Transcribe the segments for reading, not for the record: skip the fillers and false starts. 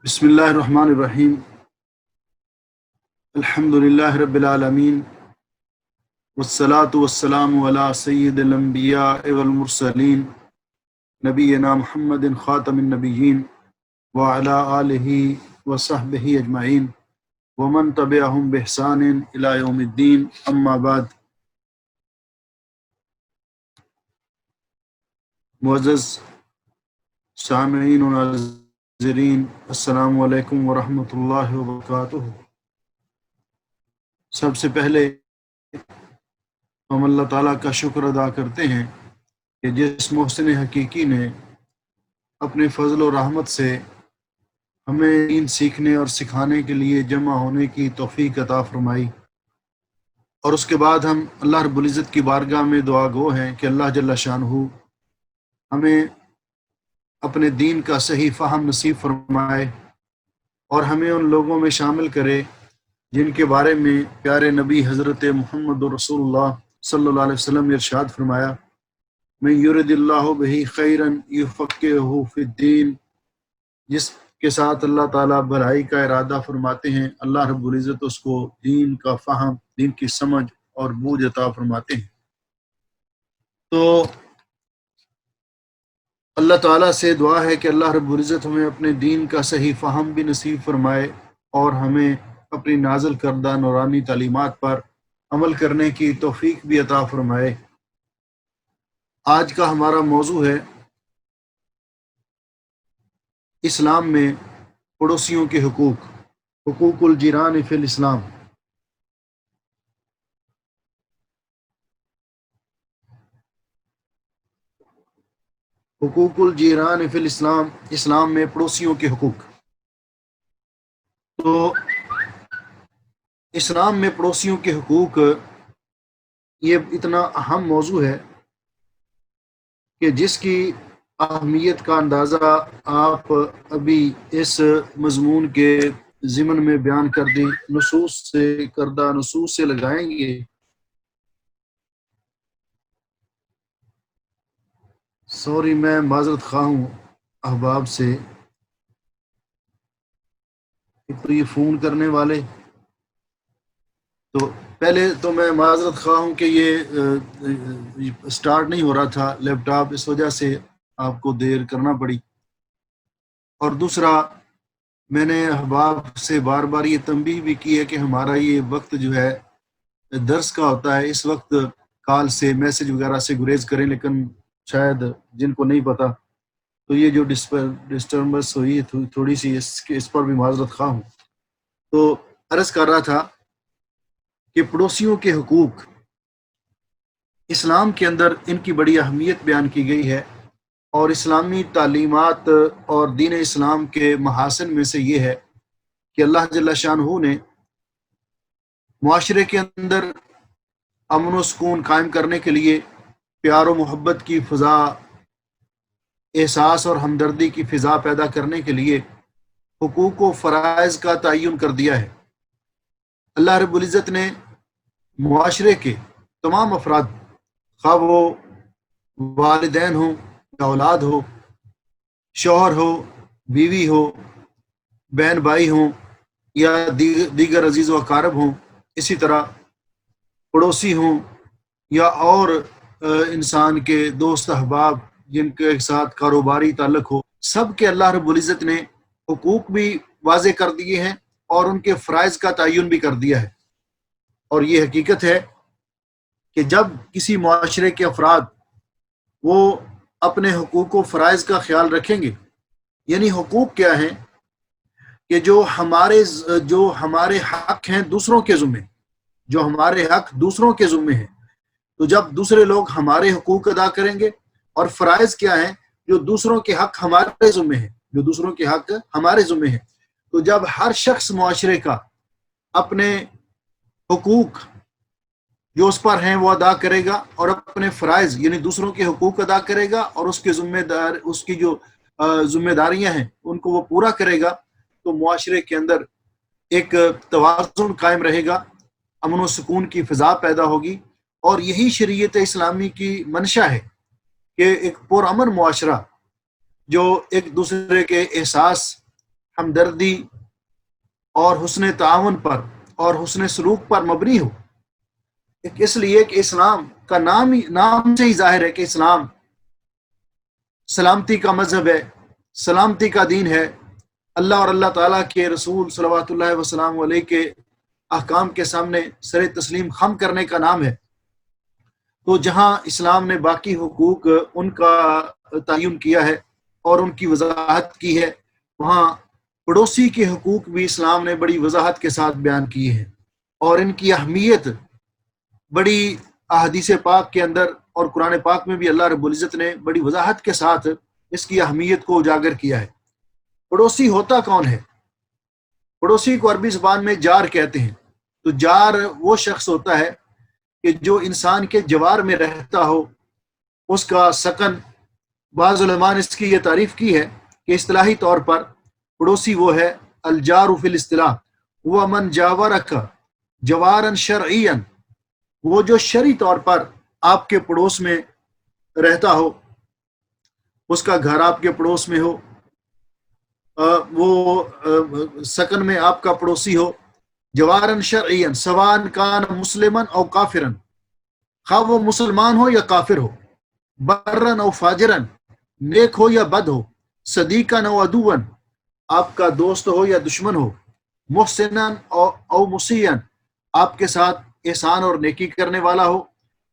بسم اللہ الرحمن الرحیم الحمد للہ رب العالمین والصلاة والسلام علی سید الانبیاء والمرسلین نبینا محمد خاتم النبیین وعلی آلہ وصحبہ اجمعین ومن تبعہم بإحسان الی یوم الدین اما بعد۔ معزز سامعین و ناظرین، السلام علیکم ورحمۃ اللہ وبرکاتہ۔ سب سے پہلے ہم اللہ تعالیٰ کا شکر ادا کرتے ہیں کہ جس محسن حقیقی نے اپنے فضل و رحمت سے ہمیں دین سیکھنے اور سکھانے کے لیے جمع ہونے کی توفیق عطا فرمائی، اور اس کے بعد ہم اللہ رب العزت کی بارگاہ میں دعا گو ہیں کہ اللہ جل شانہ ہمیں اپنے دین کا صحیح فہم نصیب فرمائے اور ہمیں ان لوگوں میں شامل کرے جن کے بارے میں پیارے نبی حضرت محمد رسول اللہ صلی اللہ علیہ وسلم نے ارشاد فرمایا، من یرد اللہ بہ خیرا یفقہہ فی الدین، جس کے ساتھ اللہ تعالیٰ بھلائی کا ارادہ فرماتے ہیں اللہ رب العزت اس کو دین کا فہم، دین کی سمجھ اور بوجھ عطا فرماتے ہیں۔ تو اللہ تعالیٰ سے دعا ہے کہ اللہ رب العزت ہمیں اپنے دین کا صحیح فہم بھی نصیب فرمائے اور ہمیں اپنی نازل کردہ نورانی تعلیمات پر عمل کرنے کی توفیق بھی عطا فرمائے۔ آج کا ہمارا موضوع ہے اسلام میں پڑوسیوں کے حقوق، حقوق الجیران فی الاسلام۔ حقوق الجیران فی الاسلام، اسلام میں پڑوسیوں کے حقوق۔ تو اسلام میں پڑوسیوں کے حقوق یہ اتنا اہم موضوع ہے کہ جس کی اہمیت کا اندازہ آپ ابھی اس مضمون کے ضمن میں بیان کردہ نصوص سے لگائیں گے۔ سوری، میں معذرت خواہ ہوں احباب سے، ایک تو یہ فون کرنے والے، تو پہلے تو میں معذرت خواہ ہوں کہ یہ سٹارٹ نہیں ہو رہا تھا لیپ ٹاپ، اس وجہ سے آپ کو دیر کرنا پڑی۔ اور دوسرا، میں نے احباب سے بار بار یہ تنبیہ بھی کی ہے کہ ہمارا یہ وقت جو ہے درس کا ہوتا ہے، اس وقت کال سے میسج وغیرہ سے گریز کریں، لیکن شاید جن کو نہیں پتا تو یہ جو ڈسٹربنس ہوئی تھوڑی سی، اس پر بھی معذرت خواہ ہوں۔ تو عرض کر رہا تھا کہ پڑوسیوں کے حقوق اسلام کے اندر ان کی بڑی اہمیت بیان کی گئی ہے، اور اسلامی تعلیمات اور دین اسلام کے محاسن میں سے یہ ہے کہ اللہ جل شانہ نے معاشرے کے اندر امن و سکون قائم کرنے کے لیے پیار و محبت کی فضا، احساس اور ہمدردی کی فضا پیدا کرنے کے لیے حقوق و فرائض کا تعین کر دیا ہے۔ اللہ رب العزت نے معاشرے کے تمام افراد، خواہ وہ والدین ہوں یا اولاد ہو، شوہر ہو، بیوی ہو، بہن بھائی ہوں یا دیگر عزیز و اقارب ہوں، اسی طرح پڑوسی ہوں یا اور انسان کے دوست احباب جن کے ساتھ کاروباری تعلق ہو، سب کے اللہ رب العزت نے حقوق بھی واضح کر دیے ہیں اور ان کے فرائض کا تعین بھی کر دیا ہے۔ اور یہ حقیقت ہے کہ جب کسی معاشرے کے افراد وہ اپنے حقوق و فرائض کا خیال رکھیں گے، یعنی حقوق کیا ہیں کہ جو ہمارے حق ہیں دوسروں کے ذمے، جو ہمارے حق دوسروں کے ذمے ہیں، تو جب دوسرے لوگ ہمارے حقوق ادا کریں گے، اور فرائض کیا ہیں جو دوسروں کے حق ہمارے ذمے ہیں، جو دوسروں کے حق ہمارے ذمے ہیں، تو جب ہر شخص معاشرے کا اپنے حقوق جو اس پر ہیں وہ ادا کرے گا اور اپنے فرائض یعنی دوسروں کے حقوق ادا کرے گا اور اس کی جو ذمہ داریاں ہیں ان کو وہ پورا کرے گا، تو معاشرے کے اندر ایک توازن قائم رہے گا، امن و سکون کی فضا پیدا ہوگی۔ اور یہی شریعت اسلامی کی منشا ہے کہ ایک پرامن معاشرہ جو ایک دوسرے کے احساس ہمدردی اور حسن تعاون پر اور حسن سلوک پر مبنی ہو۔ اس لیے کہ اسلام کا نام سے ہی ظاہر ہے کہ اسلام سلامتی کا مذہب ہے، سلامتی کا دین ہے، اللہ اور اللہ تعالیٰ کے رسول صلوات اللہ وسلام علیہ کے احکام کے سامنے سر تسلیم خم کرنے کا نام ہے۔ تو جہاں اسلام نے باقی حقوق ان کا تعین کیا ہے اور ان کی وضاحت کی ہے، وہاں پڑوسی کے حقوق بھی اسلام نے بڑی وضاحت کے ساتھ بیان کیے ہیں، اور ان کی اہمیت بڑی احادیث پاک کے اندر اور قرآن پاک میں بھی اللہ رب العزت نے بڑی وضاحت کے ساتھ اس کی اہمیت کو اجاگر کیا ہے۔ پڑوسی ہوتا کون ہے؟ پڑوسی کو عربی زبان میں جار کہتے ہیں۔ تو جار وہ شخص ہوتا ہے کہ جو انسان کے جوار میں رہتا ہو، اس کا سکن۔ بعض علماء نے اس کی یہ تعریف کی ہے کہ اصطلاحی طور پر پڑوسی وہ ہے الجار فی الاصطلاح وہ من جاورک جوارا شرعیا، وہ جو شرعی طور پر آپ کے پڑوس میں رہتا ہو، اس کا گھر آپ کے پڑوس میں ہو، وہ سکن میں آپ کا پڑوسی ہو، جوارن شرعین سوان کان مسلمن او کافرن، خواہ وہ مسلمان ہو یا کافر ہو، برن او فاجرن، نیک ہو یا بد ہو، صدیقن او عدوان، آپ کا دوست ہو یا دشمن ہو، محسنن او مسیئن، آپ کے ساتھ احسان اور نیکی کرنے والا ہو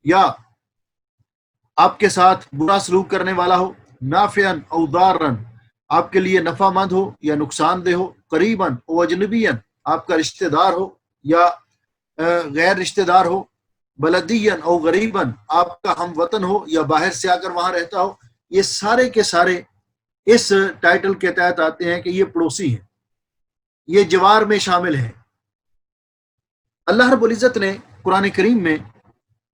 یا آپ کے ساتھ برا سلوک کرنے والا ہو، نافعن او ضارن، آپ کے لیے نفع مند ہو یا نقصان دہ ہو، قریباً او اجنبیاً، آپ کا رشتہ دار ہو یا غیر رشتہ دار ہو، بلدیاً او غریباً، آپ کا ہم وطن ہو یا باہر سے آ کر وہاں رہتا ہو۔ یہ سارے کے سارے اس ٹائٹل کے تحت آتے ہیں کہ یہ پڑوسی ہیں، یہ جوار میں شامل ہیں۔ اللہ رب العزت نے قرآن کریم میں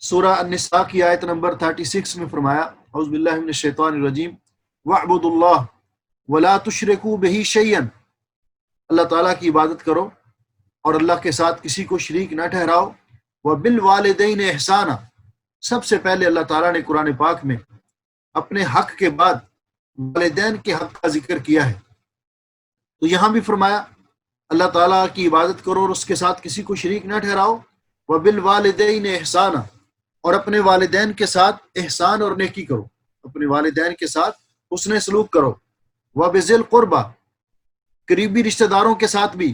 سورہ النساء کی آیت نمبر 36 میں فرمایا، اعوذ باللہ من الشیطان الرجیم، وَاعْبُدُوا اللَّهَ وَلَا تُشْرِكُوا بِهِ شَيْئًا، اللہ تعالیٰ کی عبادت کرو اور اللہ کے ساتھ کسی کو شریک نہ ٹھہراؤ۔ وَبِالْوَالِدَيْنِ إِحْسَانًا، سب سے پہلے اللہ تعالیٰ نے قرآن پاک میں اپنے حق کے بعد والدین کے حق کا ذکر کیا ہے۔ تو یہاں بھی فرمایا اللہ تعالیٰ کی عبادت کرو اور اس کے ساتھ کسی کو شریک نہ ٹھہراؤ، وَبِالْوَالِدَيْنِ إِحْسَانًا، اور اپنے والدین کے ساتھ احسان اور نیکی کرو، اپنے والدین کے ساتھ حسن سلوک کرو۔ وَبِذِي الْقُرْبَى، قریبی رشتہ داروں کے ساتھ بھی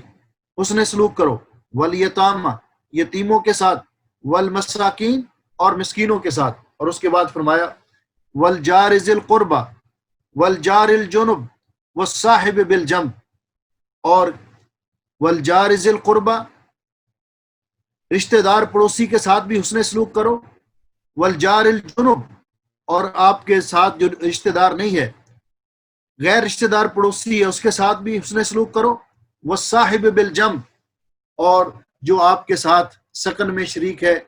حسن سلوک کرو۔ وَالْيَتَامَى، یتیموں کے ساتھ۔ وَالْمَسَاكِينَ، اور مسکینوں کے ساتھ۔ اور اس کے بعد فرمایا وَالْجَارِ ذِي الْقُرْبَى وَالْجَارِ الْجُنُبِ وَالصَّاحِبِ بِالْجَنبِ، اور وَالْجَارِ ذِي الْقُرْبَى، رشتہ دار پڑوسی کے ساتھ بھی حسن سلوک کرو۔ وَالْجَارِ الْجُنُبِ، اور آپ کے ساتھ جو رشتہ دار نہیں ہے، غیر رشتہ دار پڑوسی ہے، اس کے ساتھ بھی حسن سلوک کرو۔ وَالصَّاحِبِ بِالْجَنبِ، اور جو آپ کے ساتھ سکن میں شریک ہے،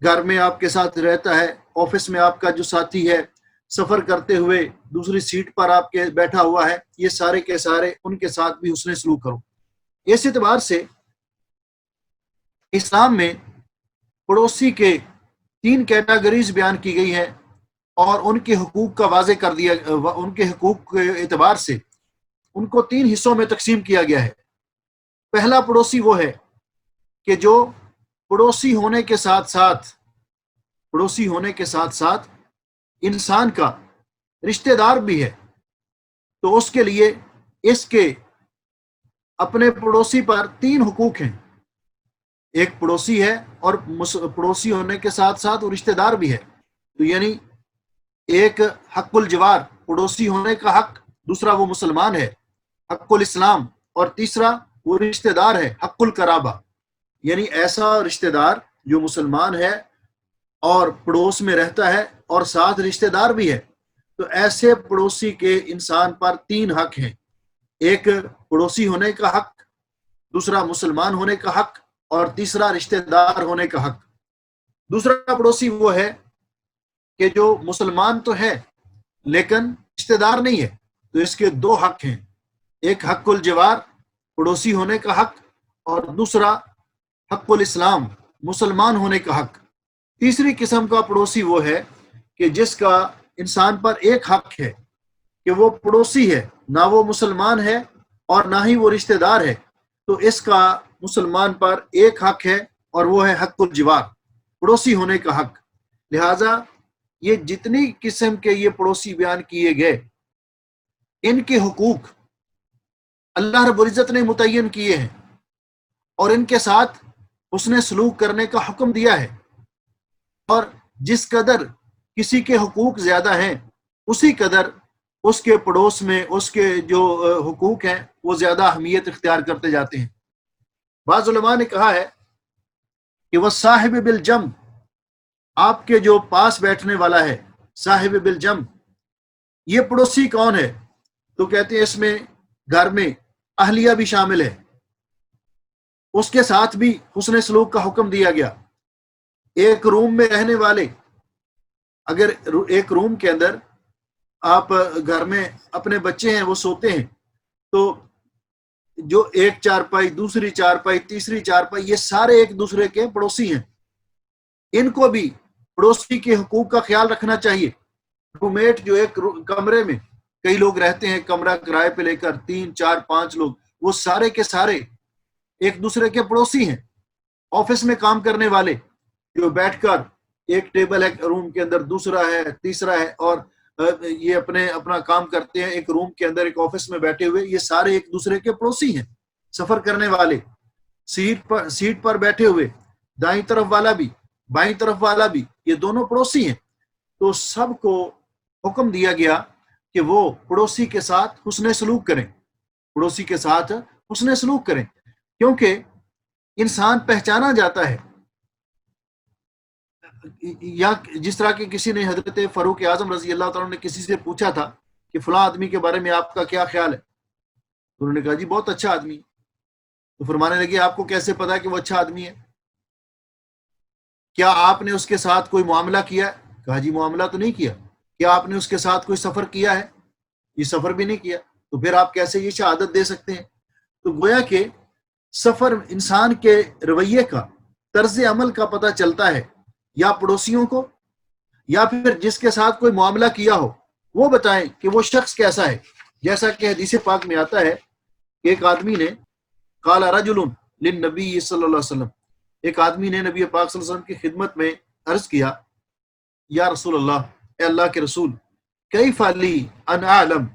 گھر میں آپ کے ساتھ رہتا ہے، آفس میں آپ کا جو ساتھی ہے، سفر کرتے ہوئے دوسری سیٹ پر آپ کے بیٹھا ہوا ہے، یہ سارے کے سارے ان کے ساتھ بھی حسن سلوک کرو۔ اس اعتبار سے اسلام میں پڑوسی کے 3 کیٹیگریز بیان کی گئی ہیں، اور ان کے حقوق کا واضح کر دیا، ان کے حقوق کے اعتبار سے ان کو 3 حصوں میں تقسیم کیا گیا ہے۔ پہلا پڑوسی وہ ہے کہ جو پڑوسی ہونے کے ساتھ ساتھ انسان کا رشتہ دار بھی ہے، تو اس کے لیے اس کے اپنے پڑوسی پر 3 حقوق ہیں۔ ایک پڑوسی ہے اور پڑوسی ہونے کے ساتھ ساتھ وہ رشتہ دار بھی ہے، تو یعنی ایک حق الجوار، پڑوسی ہونے کا حق، دوسرا وہ مسلمان ہے، حق الاسلام، اور تیسرا وہ رشتہ دار ہے، حق القرابہ، یعنی ایسا رشتہ دار جو مسلمان ہے اور پڑوس میں رہتا ہے اور ساتھ رشتہ دار بھی ہے۔ تو ایسے پڑوسی کے انسان پر 3 حق ہیں، ایک پڑوسی ہونے کا حق، دوسرا مسلمان ہونے کا حق، اور تیسرا رشتہ دار ہونے کا حق۔ دوسرا پڑوسی وہ ہے کہ جو مسلمان تو ہے لیکن رشتہ دار نہیں ہے، تو اس کے 2 حق ہیں، ایک حق الجوار، پڑوسی ہونے کا حق، اور دوسرا حق الاسلام، مسلمان ہونے کا حق۔ تیسری قسم کا پڑوسی وہ ہے کہ جس کا انسان پر ایک حق ہے کہ وہ پڑوسی ہے، نہ وہ مسلمان ہے اور نہ ہی وہ رشتہ دار ہے، تو اس کا مسلمان پر ایک حق ہے، اور وہ ہے حق الجوار، پڑوسی ہونے کا حق۔ لہٰذا یہ جتنی قسم کے یہ پڑوسی بیان کیے گئے، ان کے حقوق اللہ رب العزت نے متعین کیے ہیں، اور ان کے ساتھ حسن سلوک کرنے کا حکم دیا ہے، اور جس قدر کسی کے حقوق زیادہ ہیں اسی قدر اس کے پڑوس میں اس کے جو حقوق ہیں وہ زیادہ اہمیت اختیار کرتے جاتے ہیں۔ بعض علماء نے کہا ہے کہ وہ صاحب بالجم، آپ کے جو پاس بیٹھنے والا ہے، صاحب بالجم، یہ پڑوسی کون ہے؟ تو کہتے ہیں اس میں گھر میں اہلیہ بھی شامل ہے، اس کے ساتھ بھی حسن سلوک کا حکم دیا گیا۔ ایک روم میں رہنے والے، اگر ایک روم کے اندر آپ گھر میں اپنے بچے ہیں وہ سوتے ہیں، تو جو ایک چارپائی، دوسری چارپائی، تیسری چارپائی، یہ سارے ایک دوسرے کے پڑوسی ہیں، ان کو بھی پڑوسی کے حقوق کا خیال رکھنا چاہیے۔ رومیٹ جو ایک کمرے میں کئی لوگ رہتے ہیں، کمرہ کرائے پہ لے کر 3 4 5 لوگ، وہ سارے کے سارے ایک دوسرے کے پڑوسی ہیں۔ آفس میں کام کرنے والے جو بیٹھ کر ایک ٹیبل ہے روم کے اندر، دوسرا ہے، تیسرا ہے، اور یہ اپنا کام کرتے ہیں ایک روم کے اندر، ایک آفس میں بیٹھے ہوئے، یہ سارے ایک دوسرے کے پڑوسی ہیں۔ سفر کرنے والے سیٹ پر بیٹھے ہوئے، دائیں طرف والا بھی بائیں طرف والا بھی، یہ دونوں پڑوسی ہیں۔ تو سب کو حکم دیا گیا کہ وہ پڑوسی کے ساتھ حسن سلوک کریں، پڑوسی کے ساتھ حسن سلوک کریں، کیونکہ انسان پہچانا جاتا ہے۔ یا جس طرح کہ کسی نے حضرت فاروق اعظم رضی اللہ تعالیٰ نے کسی سے پوچھا تھا کہ فلاں آدمی کے بارے میں آپ کا کیا خیال ہے، تو انہوں نے کہا جی بہت اچھا آدمی۔ تو فرمانے لگے آپ کو کیسے پتا کہ وہ اچھا آدمی ہے؟ کیا آپ نے اس کے ساتھ کوئی معاملہ کیا ہے؟ کہا جی معاملہ تو نہیں کیا۔ کیا آپ نے اس کے ساتھ کوئی سفر کیا ہے؟ یہ سفر بھی نہیں کیا، تو پھر آپ کیسے یہ شہادت دے سکتے ہیں؟ تو گویا کہ سفر انسان کے رویے کا، طرز عمل کا پتہ چلتا ہے، یا پڑوسیوں کو یا پھر جس کے ساتھ کوئی معاملہ کیا ہو وہ بتائیں کہ وہ شخص کیسا ہے۔ جیسا کہ حدیث پاک میں آتا ہے کہ ایک آدمی نے قال رجل للنبی صلی اللہ علیہ وسلم، ایک آدمی نے نبی پاک صلی اللہ علیہ وسلم کی خدمت میں عرض کیا، یا رسول اللہ، اے اللہ کے رسول، کیف لی ان اعلم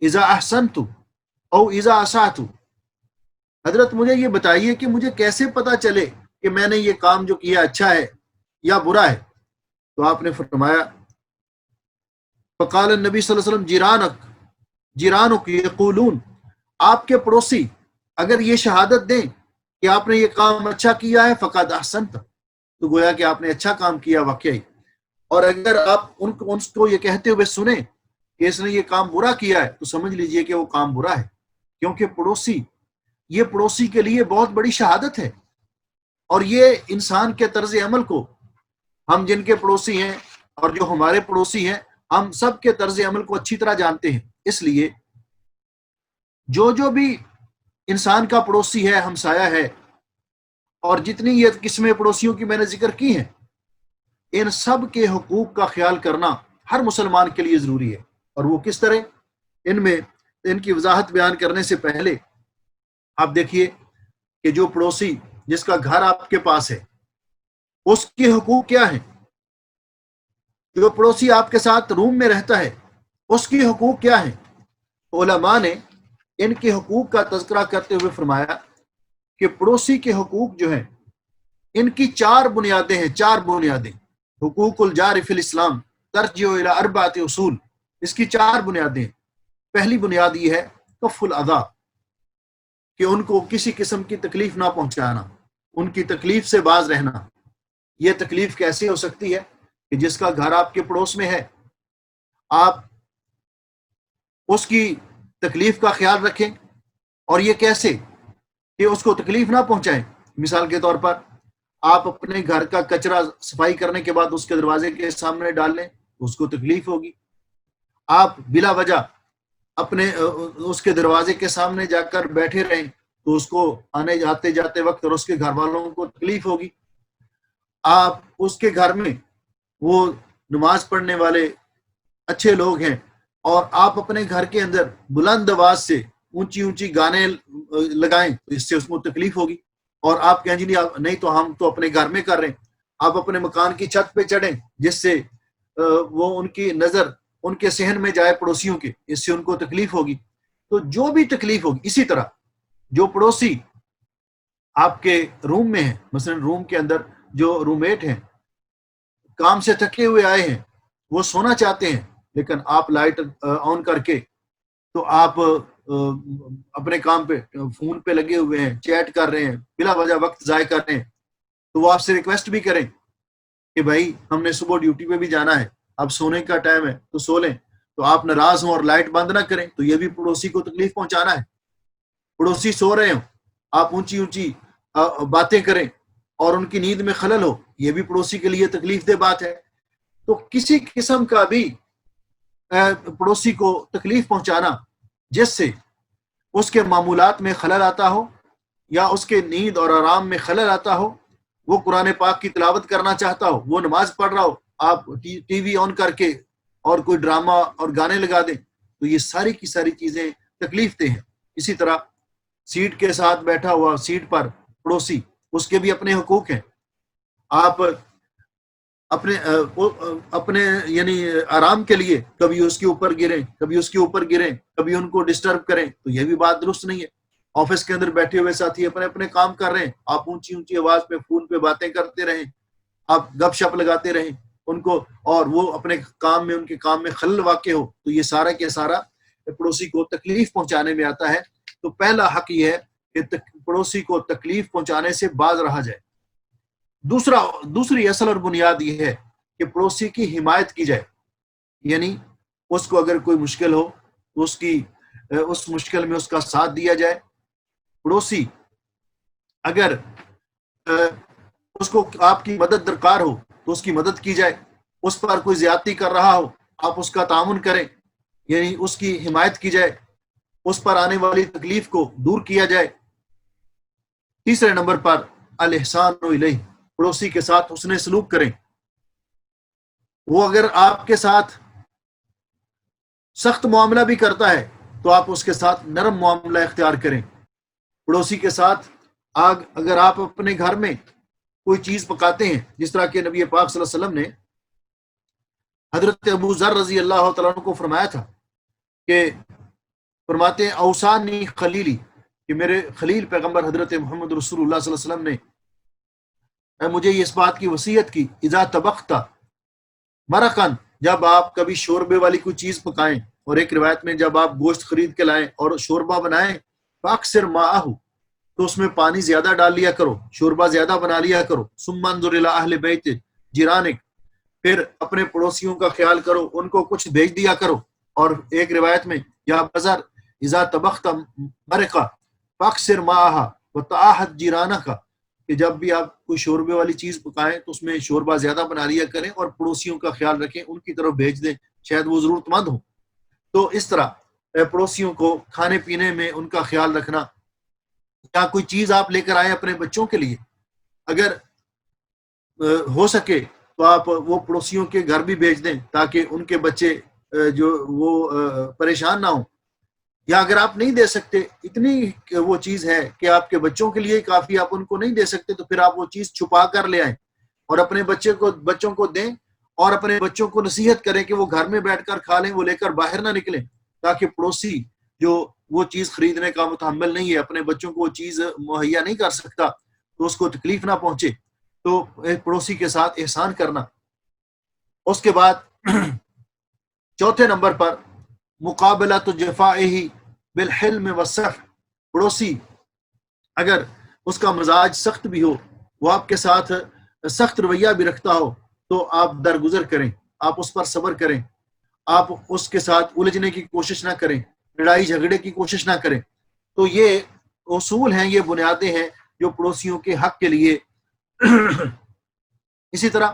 اذا احسنت او اذا اسأت، حضرت مجھے یہ بتائیے کہ مجھے کیسے پتا چلے کہ میں نے یہ کام جو کیا اچھا ہے یا برا ہے؟ تو آپ نے فرمایا، فقال النبی صلی اللہ علیہ وسلم جیرانک یقولون، آپ کے پڑوسی اگر یہ شہادت دیں کہ آپ نے یہ کام اچھا کیا ہے، فقد احسنت، تو گویا کہ آپ نے اچھا کام کیا واقعی۔ اور اگر آپ ان کو یہ کہتے ہوئے سنیں کہ اس نے یہ کام برا کیا ہے، تو سمجھ لیجئے کہ وہ کام برا ہے، کیونکہ یہ پڑوسی کے لیے بہت بڑی شہادت ہے۔ اور یہ انسان کے طرز عمل کو، ہم جن کے پڑوسی ہیں اور جو ہمارے پڑوسی ہیں، ہم سب کے طرز عمل کو اچھی طرح جانتے ہیں۔ اس لیے جو بھی انسان کا پڑوسی ہے، ہمسایہ ہے، اور جتنی یہ قسمیں پڑوسیوں کی میں نے ذکر کی ہیں، ان سب کے حقوق کا خیال کرنا ہر مسلمان کے لیے ضروری ہے۔ اور وہ کس طرح؟ ان کی وضاحت بیان کرنے سے پہلے آپ دیکھیے کہ جو پڑوسی جس کا گھر آپ کے پاس ہے، اس کے حقوق کیا ہیں؟ جو پڑوسی آپ کے ساتھ روم میں رہتا ہے، اس کے حقوق کیا ہیں؟ علماء نے ان کے حقوق کا تذکرہ کرتے ہوئے فرمایا کہ پڑوسی کے حقوق جو ہیں، ان کی 4 بنیادیں ہیں، 4 بنیادیں۔ حقوق الجار فی الاسلام ترجع الی 4 اصول، اس کی 4 بنیادیں۔ پہلی بنیاد یہ ہے کف الاذی، کہ ان کو کسی قسم کی تکلیف نہ پہنچانا، ان کی تکلیف سے باز رہنا۔ یہ تکلیف کیسے ہو سکتی ہے؟ کہ جس کا گھر آپ کے پڑوس میں ہے، آپ اس کی تکلیف کا خیال رکھیں۔ اور یہ کیسے؟ کہ اس کو تکلیف نہ پہنچائیں۔ مثال کے طور پر آپ اپنے گھر کا کچرا صفائی کرنے کے بعد اس کے دروازے کے سامنے ڈال لیں، اس کو تکلیف ہوگی۔ آپ بلا وجہ اپنے اس کے دروازے کے سامنے جا کر بیٹھے رہیں تو اس کو آنے جاتے جاتے وقت اور اس کے گھر والوں کو تکلیف ہوگی۔ آپ اس کے گھر میں وہ نماز پڑھنے والے اچھے لوگ ہیں، اور آپ اپنے گھر کے اندر بلند آواز سے اونچی اونچی گانے لگائیں تو اس سے اس کو تکلیف ہوگی، اور آپ کہیں جی نہیں تو ہم تو اپنے گھر میں کر رہے ہیں، آپ اپنے مکان کی چھت پہ چڑھیں جس سے وہ ان کی نظر ان کے صحن میں جائے پڑوسیوں کے، اس سے ان کو تکلیف ہوگی۔ تو جو بھی تکلیف ہوگی، اسی طرح جو پڑوسی آپ کے روم میں ہیں، مثلا روم کے اندر جو رومیٹ ہیں، کام سے تھکے ہوئے آئے ہیں، وہ سونا چاہتے ہیں، لیکن آپ لائٹ آن کر کے تو آپ اپنے کام پہ فون پہ لگے ہوئے ہیں، چیٹ کر رہے ہیں، بلا وجہ وقت ضائع کر رہے ہیں، تو وہ آپ سے ریکویسٹ بھی کریں کہ بھائی ہم نے صبح ڈیوٹی پہ بھی جانا ہے، اب سونے کا ٹائم ہے تو سو لیں، تو آپ ناراض ہوں اور لائٹ بند نہ کریں، تو یہ بھی پڑوسی کو تکلیف پہنچانا ہے۔ پڑوسی سو رہے ہوں، آپ اونچی اونچی باتیں کریں اور ان کی نیند میں خلل ہو، یہ بھی پڑوسی کے لیے تکلیف دہ بات ہے۔ تو کسی قسم کا بھی پڑوسی کو تکلیف پہنچانا جس سے اس کے معمولات میں خلل آتا ہو یا اس کے نیند اور آرام میں خلل آتا ہو، وہ قرآن پاک کی تلاوت کرنا چاہتا ہو، وہ نماز پڑھ رہا ہو، آپ ٹی وی آن کر کے اور کوئی ڈرامہ اور گانے لگا دیں، تو یہ ساری کی ساری چیزیں تکلیف دہ ہیں۔ اسی طرح سیٹ کے ساتھ بیٹھا ہوا سیٹ پر پڑوسی، اس کے بھی اپنے حقوق ہیں۔ آپ اپنے یعنی آرام کے لیے کبھی اس کے اوپر گریں، کبھی اس کے اوپر گریں، کبھی ان کو ڈسٹرب کریں، تو یہ بھی بات درست نہیں ہے۔ آفس کے اندر بیٹھے ہوئے ساتھی اپنے اپنے کام کر رہے ہیں، آپ اونچی اونچی آواز پہ فون پہ باتیں کرتے رہیں، آپ گپ شپ لگاتے رہیں ان کو، اور وہ اپنے کام میں ان کے کام میں خلل واقع ہو، تو یہ سارا کے سارا پڑوسی کو تکلیف پہنچانے میں آتا ہے۔ تو پہلا حق یہ ہے کہ پڑوسی کو تکلیف پہنچانے سے باز رہا جائے۔ دوسری اصل اور بنیاد یہ ہے کہ پڑوسی کی حمایت کی جائے، یعنی اس کو اگر کوئی مشکل ہو تو اس مشکل میں اس کا ساتھ دیا جائے۔ پڑوسی اگر اس کو آپ کی مدد درکار ہو تو اس کی مدد کی جائے، اس پر کوئی زیادتی کر رہا ہو آپ اس کا تعاون کریں، یعنی اس کی حمایت کی جائے، اس پر آنے والی تکلیف کو دور کیا جائے۔ تیسرے نمبر پر الاحسان الیہ، پڑوسی کے ساتھ حسن سلوک کریں۔ وہ اگر آپ کے ساتھ سخت معاملہ بھی کرتا ہے تو آپ اس کے ساتھ نرم معاملہ اختیار کریں۔ پڑوسی کے ساتھ اگر آپ اپنے گھر میں کوئی چیز پکاتے ہیں، جس طرح کہ نبی پاک صلی اللہ علیہ وسلم نے حضرت ابو ذر رضی اللہ تعالیٰ عنہ کو فرمایا تھا کہ فرماتے ہیں اوصانی خلیلی، کہ میرے خلیل پیغمبر حضرت محمد رسول اللہ صلی اللہ علیہ وسلم نے مجھے اس بات کی وصیت کی، اذا طبخت مرقن، جب آپ کبھی شوربے والی کوئی چیز پکائیں، اور ایک روایت میں جب آپ گوشت خرید کے لائیں اور شوربہ بنائیں، فاکثر ماءہ، تو اس میں پانی زیادہ ڈال لیا کرو، شوربہ زیادہ بنا لیا کرو، ثم انظر الی اہل بیت جیرانک، پھر اپنے پڑوسیوں کا خیال کرو، ان کو کچھ بھیج دیا کرو۔ اور ایک روایت میں یا بزر اذا طبخت مرقہ فاکثر ماءہ وتعاہد جیرانک، کہ جب بھی آپ کوئی شوربے والی چیز پکائیں تو اس میں شوربہ زیادہ بنا لیا کریں اور پڑوسیوں کا خیال رکھیں، ان کی طرف بھیج دیں، شاید وہ ضرورت مند ہوں۔ تو اس طرح پڑوسیوں کو کھانے پینے میں ان کا خیال رکھنا، یا کوئی چیز آپ لے کر آئیں اپنے بچوں کے لیے، اگر ہو سکے تو آپ وہ پڑوسیوں کے گھر بھی بھیج دیں تاکہ ان کے بچے جو وہ پریشان نہ ہوں۔ یا اگر آپ نہیں دے سکتے، اتنی وہ چیز ہے کہ آپ کے بچوں کے لیے کافی، آپ ان کو نہیں دے سکتے، تو پھر آپ وہ چیز چھپا کر لے آئیں اور اپنے بچوں کو دیں، اور اپنے بچوں کو نصیحت کریں کہ وہ گھر میں بیٹھ کر کھا لیں، وہ لے کر باہر نہ نکلیں، تاکہ پڑوسی جو وہ چیز خریدنے کا متحمل نہیں ہے، اپنے بچوں کو وہ چیز مہیا نہیں کر سکتا، تو اس کو تکلیف نہ پہنچے۔ تو پڑوسی کے ساتھ احسان کرنا۔ اس کے بعد چوتھے نمبر پر مقابلۃ جفائہ بالحلم والصفح، پڑوسی اگر اس کا مزاج سخت بھی ہو، وہ آپ کے ساتھ سخت رویہ بھی رکھتا ہو، تو آپ درگزر کریں، آپ اس پر صبر کریں، آپ اس کے ساتھ الجھنے کی کوشش نہ کریں، لڑائی جھگڑے کی کوشش نہ کریں۔ تو یہ اصول ہیں، یہ بنیادیں ہیں جو پڑوسیوں کے حق کے لیے۔ اسی طرح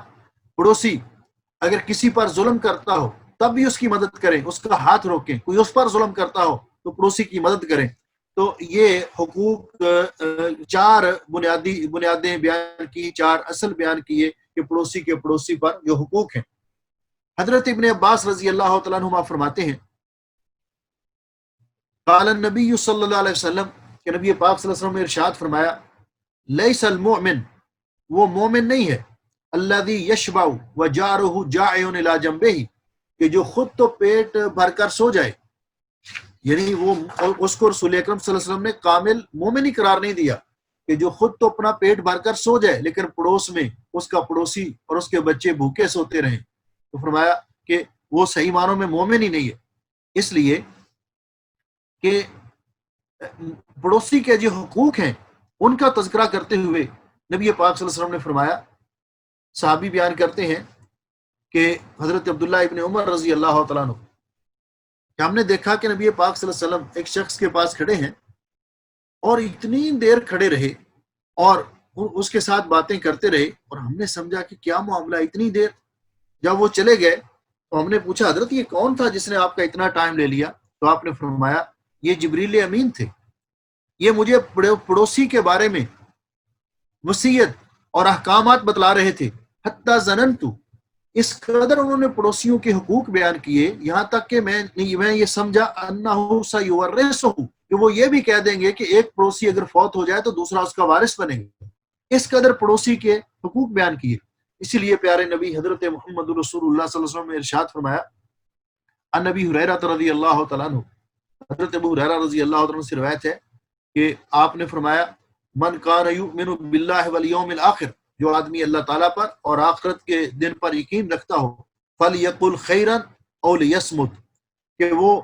پڑوسی اگر کسی پر ظلم کرتا ہو تب بھی اس کی مدد کریں، اس کا ہاتھ روکیں، کوئی اس پر ظلم کرتا ہو تو پڑوسی کی مدد کریں۔ تو یہ حقوق چار بنیادیں بیان کی، چار اصل بیان کیے کہ پڑوسی کے پڑوسی پر جو حقوق ہیں۔ حضرت ابن عباس رضی اللہ تعالیٰ عنہما فرماتے ہیں قال النبی صلی اللہ علیہ وسلم کہ نبی پاک صلی اللہ علیہ وسلم نے ارشاد فرمایا لیس المؤمن، وہ مومن نہیں ہے، الذی یشبع وجارہ جائع الی جنبہ، کہ جو خود تو پیٹ بھر کر سو جائے، یعنی وہ اس کو رسول اکرم صلی اللہ علیہ وسلم نے کامل مومن ہی قرار نہیں دیا کہ جو خود تو اپنا پیٹ بھر کر سو جائے لیکن پڑوس میں اس کا پڑوسی اور اس کے بچے بھوکے سوتے رہیں، تو فرمایا کہ وہ صحیح معنوں میں مومن ہی نہیں ہے۔ اس لیے کہ پڑوسی کے جو حقوق ہیں ان کا تذکرہ کرتے ہوئے نبی پاک صلی اللہ علیہ وسلم نے فرمایا، صحابی بیان کرتے ہیں کہ حضرت عبداللہ ابن عمر رضی اللہ تعالیٰ عنہ کہ ہم نے دیکھا کہ نبی پاک صلی اللہ علیہ وسلم ایک شخص کے پاس کھڑے ہیں اور اتنی دیر کھڑے رہے اور اس کے ساتھ باتیں کرتے رہے، اور ہم نے سمجھا کہ کیا معاملہ اتنی دیر۔ جب وہ چلے گئے تو ہم نے پوچھا حضرت یہ کون تھا جس نے آپ کا اتنا ٹائم لے لیا؟ تو آپ نے فرمایا یہ جبریل امین تھے، یہ مجھے پڑوسی کے بارے میں وصیت اور احکامات بتلا رہے تھے، حتی ظننت، اس قدر انہوں نے پڑوسیوں کے حقوق بیان کیے یہاں تک کہ میں یہ سمجھا انہ سیورثہ، کہ وہ یہ بھی کہہ دیں گے کہ ایک پڑوسی اگر فوت ہو جائے تو دوسرا اس کا وارث بنے گا۔ اس قدر پڑوسی کے حقوق بیان کیے۔ اسی لیے پیارے نبی حضرت محمد رسول اللہ صلی اللہ علیہ وسلم نے ارشاد فرمایا، عن ابی ہریرہ رضی اللہ تعالیٰ عنہ، حضرت ابو ہریرہ رضی اللہ تعالیٰ عنہ سے روایت ہے کہ آپ نے فرمایا من کان یؤمن باللہ والیوم الآخر، جو آدمی اللہ تعالیٰ پر اور آخرت کے دن پر یقین رکھتا ہو، فلیقل خیرا او لیصمت، کہ وہ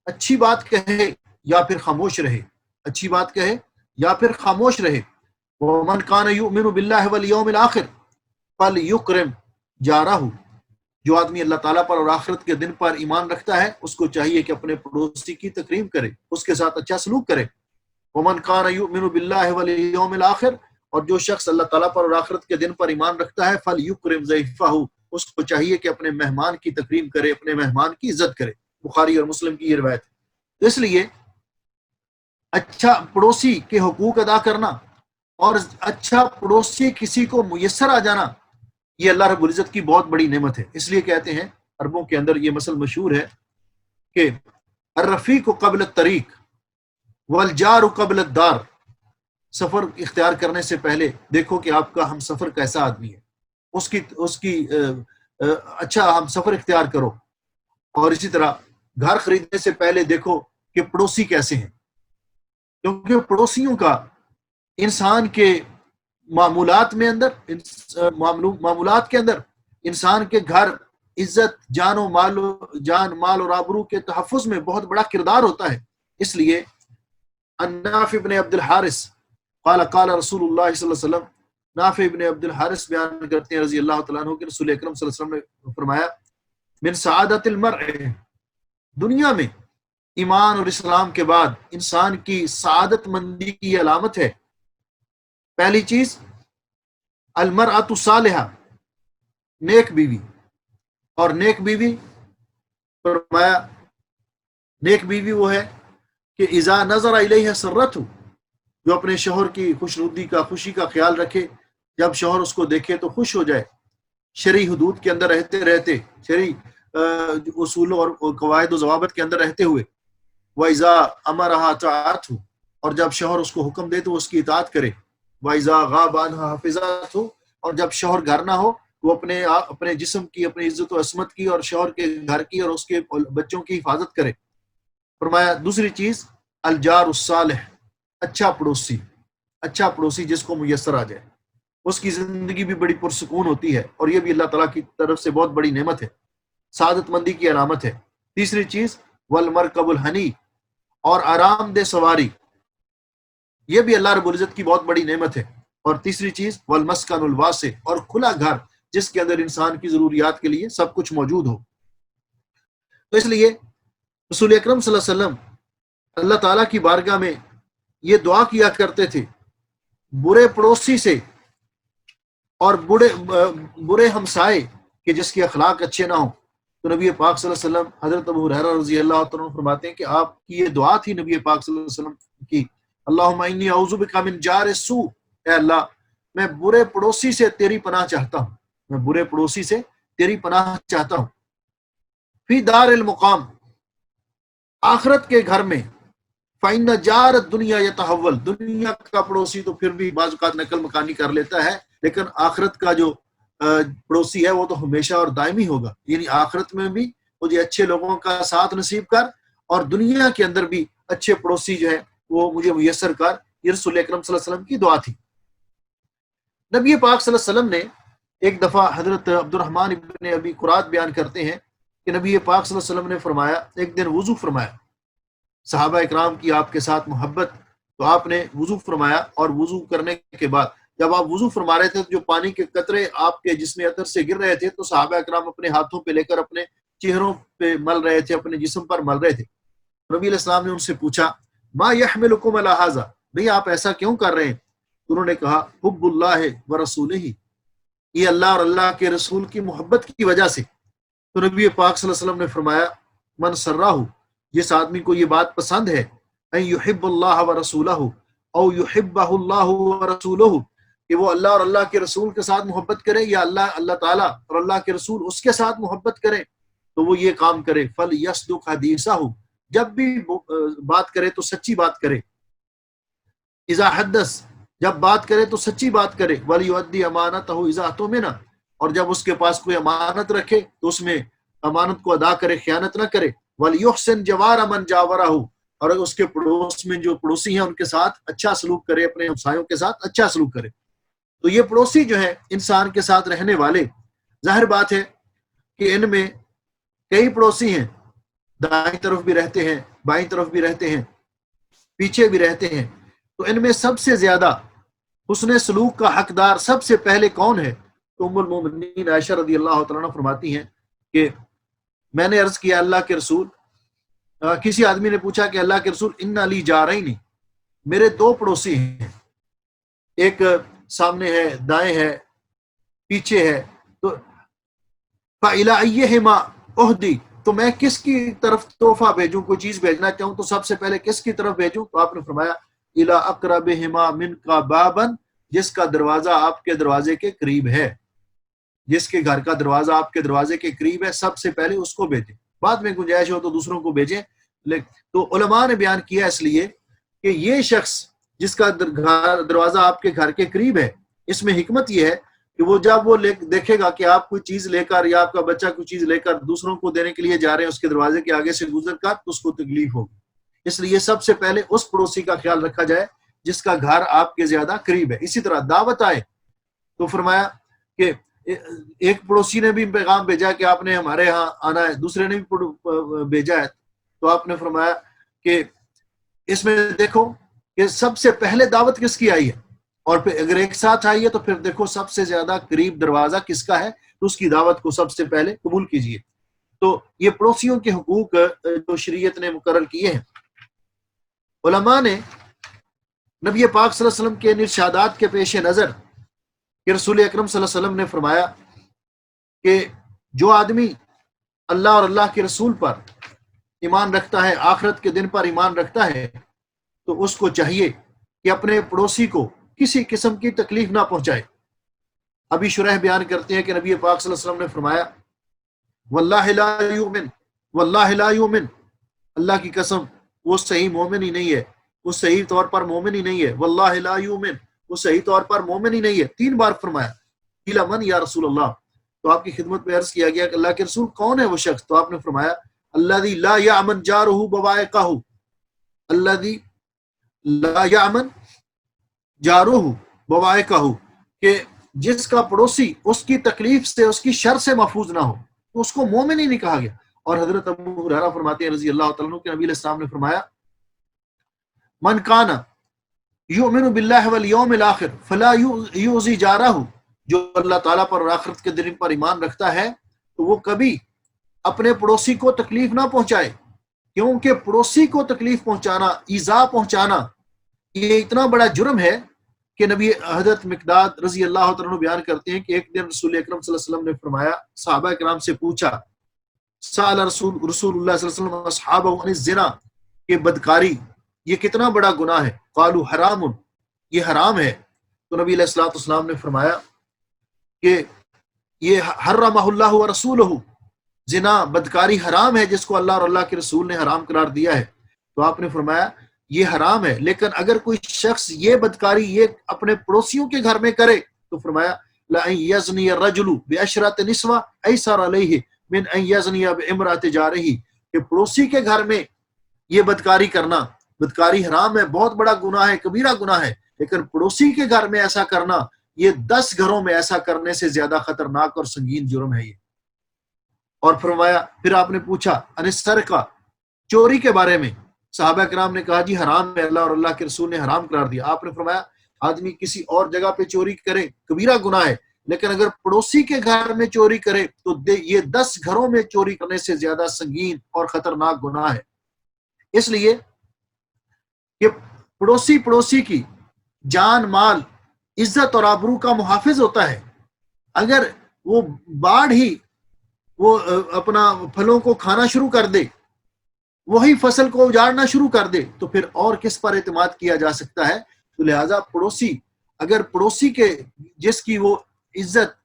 اچھی بات کہے یا پھر خاموش رہے، اچھی بات کہے یا پھر خاموش رہے۔ ومن کان یؤمن باللہ والیوم الآخر فلیکرم جارہ، جو آدمی اللہ تعالیٰ پر اور آخرت کے دن پر ایمان رکھتا ہے اس کو چاہیے کہ اپنے پڑوسی کی تکریم کرے، اس کے ساتھ اچھا سلوک کرے۔ ومن کان یؤمن باللہ والیوم الآخر، اور جو شخص اللہ تعالیٰ پر اور آخرت کے دن پر ایمان رکھتا ہے، فلیکرم ضیفہ، اس کو چاہیے کہ اپنے مہمان کی تکریم کرے، اپنے مہمان کی عزت کرے۔ بخاری اور مسلم کی یہ روایت ہے۔ اس لیے اچھا پڑوسی کے حقوق ادا کرنا اور اچھا پڑوسی کسی کو میسر آ جانا، یہ اللہ رب العزت کی بہت بڑی نعمت ہے۔ اس لیے کہتے ہیں عربوں کے اندر یہ مثل مشہور ہے کہ الرفیق قبل الطریق والجار قبل الدار، سفر اختیار کرنے سے پہلے دیکھو کہ آپ کا ہم سفر کیسا آدمی ہے، اس کی اچھا ہم سفر اختیار کرو، اور اسی طرح گھر خریدنے سے پہلے دیکھو کہ پڑوسی کیسے ہیں، کیونکہ پڑوسیوں کا انسان کے معمولات کے اندر انسان کے گھر، عزت، جان مال اور آبرو کے تحفظ میں بہت بڑا کردار ہوتا ہے۔ اس لیے نافع ابن عبد الحارث قال قال رسول اللہ صلی اللہ علیہ وسلم، نافع ابن عبد الحارث بیان کرتے ہیں رضی اللہ تعالیٰ عنہ کہ رسول اکرم صلی اللہ علیہ وسلم نے فرمایا من سعادت المرء، دنیا میں ایمان اور اسلام کے بعد انسان کی سعادت مندی کی علامت ہے، پہلی چیز المرأۃ الصالحہ، نیک بیوی، اور نیک بیوی فرمایا نیک بیوی وہ ہے کہ اذا نظر الیہ سرتہ، جو اپنے شوہر کی خوشی کا خیال رکھے، جب شوہر اس کو دیکھے تو خوش ہو جائے، شرعی حدود کے اندر رہتے شرعی اصول اور قواعد و ضوابط کے اندر رہتے ہوئے، وَإِذَا أَمَرَهَا طَاعَتْهُ، اور جب شوہر اس کو حکم دے تو اس کی اطاعت کرے، وَإِذَا غَابَ عَنْهَا حَفِظَتْهُ، اور جب شوہر گھر نہ ہو وہ اپنے جسم کی، اپنی عزت و عصمت کی اور شوہر کے گھر کی اور اس کے بچوں کی حفاظت کرے۔ فرمایا دوسری چیز الجار الصالح، اچھا پڑوسی جس کو میسر آ جائے، اس کی زندگی بھی بڑی پرسکون ہوتی ہے، اور یہ بھی اللہ تعالیٰ کی طرف سے بہت بڑی نعمت ہے، سعادت مندی کی علامت ہے۔ تیسری چیز والمرکب الحنی، اور آرام دہ سواری، یہ بھی اللہ رب العزت کی بہت بڑی نعمت ہے۔ اور تیسری چیز والمسکن الواسع، اور کھلا گھر جس کے اندر انسان کی ضروریات کے لیے سب کچھ موجود ہو۔ تو اس لیے رسول اکرم صلی اللہ علیہ وسلم اللہ تعالیٰ کی بارگاہ میں یہ دعا کیا کرتے تھے برے پڑوسی سے اور برے ہمسائے کہ جس کے اخلاق اچھے نہ ہوں۔ تو نبی پاک صلی اللہ علیہ وسلم، حضرت ابو ہریرہ رضی اللہ تعالیٰ عنہ فرماتے ہیں کہ آپ کی یہ دعا تھی نبی پاک صلی اللہ علیہ وسلم کی، اللہم انی اعوذ بک من جار السوء، اے اللہ میں برے پڑوسی سے تیری پناہ چاہتا ہوں، میں برے پڑوسی سے تیری پناہ چاہتا ہوں۔ فی دار المقام، آخرت کے گھر میں، فَإِنَّ جَارَ الدُّنْيَا يَتَحَوَّل، دنیا کا پڑوسی تو پھر بھی بعض اوقات نقل مکانی کر لیتا ہے، لیکن آخرت کا جو پڑوسی ہے وہ تو ہمیشہ اور دائمی ہوگا، یعنی آخرت میں بھی مجھے اچھے لوگوں کا ساتھ نصیب کر، اور دنیا کے اندر بھی اچھے پڑوسی جو ہے وہ مجھے میسر کر۔ یہ رسول اکرم صلی اللہ علیہ وسلم کی دعا تھی۔ نبی پاک صلی اللہ علیہ وسلم نے ایک دفعہ، حضرت عبد الرحمن ابن ابی قرات بیان کرتے ہیں کہ نبی پاک صلی اللہ علیہ وسلم نے فرمایا، ایک دن وضو فرمایا، صحابہ اکرام کی آپ کے ساتھ محبت، تو آپ نے وضو فرمایا، اور وضو کرنے کے بعد جب آپ وضو فرما رہے تھے تو جو پانی کے قطرے آپ کے جسم اطہر سے گر رہے تھے، تو صحابہ اکرام اپنے ہاتھوں پہ لے کر اپنے چہروں پہ مل رہے تھے، اپنے جسم پر مل رہے تھے۔ نبی علیہ السلام نے ان سے پوچھا، ما یحملکم علی ھذا، بھئی آپ ایسا کیوں کر رہے ہیں؟ انہوں نے کہا، حب اللہ و رسولہ، یہ اللہ اور اللہ کے رسول کی محبت کی وجہ سے۔ تو نبی پاک صلی اللہ علیہ وسلم نے فرمایا، من سرہ، جس آدمی کو یہ بات پسند ہے، ان یحب اللہ و رسولہ او یحبہ اللہ و رسولہ، کہ وہ اللہ اور اللہ کے رسول کے ساتھ محبت کرے، یا اللہ تعالیٰ اور اللہ کے رسول اس کے ساتھ محبت کریں، تو وہ یہ کام کرے، فلیصدق حدیثہ، جب بھی بات کرے تو سچی بات کرے، اذا حدث، جب بات کرے تو سچی بات کرے، ولیؤدی امانتہ اذا اؤتمن، اور جب اس کے پاس کوئی امانت رکھے تو اس میں امانت کو ادا کرے، خیانت نہ کرے، ولیحسن جوار من جاورہ، اور اس کے پڑوس میں جو پڑوسی ہیں ان کے ساتھ اچھا سلوک کرے، اپنے ہمسایوں کے ساتھ اچھا سلوک کرے۔ تو یہ پڑوسی جو ہے انسان کے ساتھ رہنے والے، ظاہر بات ہے کہ ان میں کئی پڑوسی ہیں، دائیں طرف بھی رہتے ہیں، بائیں طرف بھی رہتے ہیں، پیچھے بھی رہتے ہیں، تو ان میں سب سے زیادہ حسن سلوک کا حقدار سب سے پہلے کون ہے؟ تو ام المومنین عائشہ رضی اللہ تعالیٰ عنہ فرماتی ہیں کہ میں نے عرض کیا، اللہ کے رسول، کسی آدمی نے پوچھا کہ اللہ کے رسول، ان لی جارین، میرے دو پڑوسی ہیں، ایک سامنے ہے، دائیں ہے، پیچھے ہے، تو فَإِلَىٰ أَيِّهِمَا أُهْدِي، تو میں کس کی طرف تحفہ بھیجوں، کوئی چیز بھیجنا چاہوں تو سب سے پہلے کس کی طرف بھیجوں؟ تو آپ نے فرمایا، إِلَىٰ أَقْرَبِهِمَا مِنْكَ بَابًا، جس کا دروازہ آپ کے دروازے کے قریب ہے، جس کے گھر کا دروازہ آپ کے دروازے کے قریب ہے، سب سے پہلے اس کو بھیجیں، بعد میں گنجائش ہو تو دوسروں کو بھیجیں۔ تو علماء نے بیان کیا اس لیے کہ یہ شخص جس کا دروازہ آپ کے گھر کے قریب ہے، اس میں حکمت یہ ہے کہ وہ جب وہ دیکھے گا کہ آپ کوئی چیز لے کر یا آپ کا بچہ کوئی چیز لے کر دوسروں کو دینے کے لیے جا رہے ہیں اس کے دروازے کے آگے سے گزر کر، تو اس کو تکلیف ہوگی، اس لیے سب سے پہلے اس پڑوسی کا خیال رکھا جائے جس کا گھر آپ کے زیادہ قریب ہے۔ اسی طرح دعوت آئے تو فرمایا کہ ایک پڑوسی نے بھی پیغام بھیجا کہ آپ نے ہمارے ہاں آنا ہے، دوسرے نے بھی بھیجا ہے، تو آپ نے فرمایا کہ اس میں دیکھو کہ سب سے پہلے دعوت کس کی آئی ہے، اور پھر اگر ایک ساتھ آئی ہے تو پھر دیکھو سب سے زیادہ قریب دروازہ کس کا ہے، تو اس کی دعوت کو سب سے پہلے قبول کیجیے۔ تو یہ پڑوسیوں کے حقوق جو شریعت نے مقرر کیے ہیں، علماء نے نبی پاک صلی اللہ علیہ وسلم کے ارشادات کے پیش نظر کہ رسول اکرم صلی اللہ علیہ وسلم نے فرمایا کہ جو آدمی اللہ اور اللہ کے رسول پر ایمان رکھتا ہے، آخرت کے دن پر ایمان رکھتا ہے، تو اس کو چاہیے کہ اپنے پڑوسی کو کسی قسم کی تکلیف نہ پہنچائے۔ ابھی شرح بیان کرتے ہیں کہ نبی پاک صلی اللہ علیہ وسلم نے فرمایا، واللہ لا یؤمن، واللہ لا یؤمن، اللہ کی قسم وہ صحیح مومن ہی نہیں ہے، وہ صحیح طور پر مومن ہی نہیں ہے، واللہ لا یؤمن، وہ صحیح طور پر مومن ہی نہیں ہے، 3 بار فرمایا۔ قیل من یا رسول اللہ، تو آپ کی خدمت میں عرض کیا گیا کہ اللہ کے رسول کون ہے وہ شخص؟ تو آپ نے فرمایا، الذی لا یامن جارہ بوائقہ، الذی لا یامن جارہ بوائقہ، کہ جس کا پڑوسی اس کی تکلیف سے، اس کی شر سے محفوظ نہ ہو، تو اس کو مومن ہی نہیں کہا گیا۔ اور حضرت ابو ہریرہ فرماتے ہیں رضی اللہ تعالیٰ عنہ کہ نبی علیہ السلام نے فرمایا، من کان یؤمن باللہ والیوم الاخر فلا یؤذی جارہ، جو اللہ تعالیٰ پر اور آخرت کے دن پر ایمان رکھتا ہے تو وہ کبھی اپنے پڑوسی کو تکلیف نہ پہنچائے، کیونکہ پڑوسی کو تکلیف پہنچانا، ایذا پہنچانا، یہ اتنا بڑا جرم ہے کہ نبی حضرت مقداد رضی اللہ تعالیٰ عنہ بیان کرتے ہیں کہ ایک دن رسول اکرم صلی اللہ علیہ وسلم نے فرمایا، صحابہ کرام سے پوچھا، سأل رسول اللہ صلی اللہ علیہ وسلم اصحابہ عن الزنا، کہ بدکاری یہ کتنا بڑا گناہ ہے، قالوا حرام، یہ حرام ہے۔ تو نبی علیہ الصلوۃ والسلام نے فرمایا کہ یہ حرمہ اللہ ورسولہ، زنا بدکاری حرام ہے جس کو اللہ اور اللہ کے رسول نے حرام قرار دیا ہے۔ تو آپ نے فرمایا یہ حرام ہے، لیکن اگر کوئی شخص یہ بدکاری یہ اپنے پڑوسیوں کے گھر میں کرے تو فرمایا لَأَن يَزْنِيَ الرَّجُلُ بِعَشْرَةِ نِسْوَةٍ أَيْسَرَ عَلَيْهِ مِنْ أَن يَزْنِيَ بِامْرَأَةِ جَارِهِ، کہ پڑوسی کے گھر میں یہ بدکاری کرنا، بدکاری حرام ہے، بہت بڑا گناہ ہے، کبیرہ گناہ ہے، لیکن پڑوسی کے گھر میں ایسا کرنا یہ 10 گھروں میں ایسا کرنے سے زیادہ خطرناک اور سنگین جرم ہے یہ۔ اور فرمایا، پھر آپ نے پوچھا ان السرقہ، چوری کے بارے میں، صحابہ کرام نے کہا جی حرام ہے، اللہ اور اللہ کے رسول نے حرام قرار دیا۔ آپ نے فرمایا آدمی کسی اور جگہ پہ چوری کرے کبیرہ گناہ ہے، لیکن اگر پڑوسی کے گھر میں چوری کرے تو یہ 10 گھروں میں چوری کرنے سے زیادہ سنگین اور خطرناک گناہ ہے۔ اس لیے کہ پڑوسی کی جان، مال، عزت اور آبرو کا محافظ ہوتا ہے۔ اگر وہ باڑ ہی وہ اپنا پھلوں کو کھانا شروع کر دے، وہی فصل کو اجاڑنا شروع کر دے، تو پھر اور کس پر اعتماد کیا جا سکتا ہے؟ تو لہٰذا پڑوسی، اگر پڑوسی کے جس کی وہ عزت،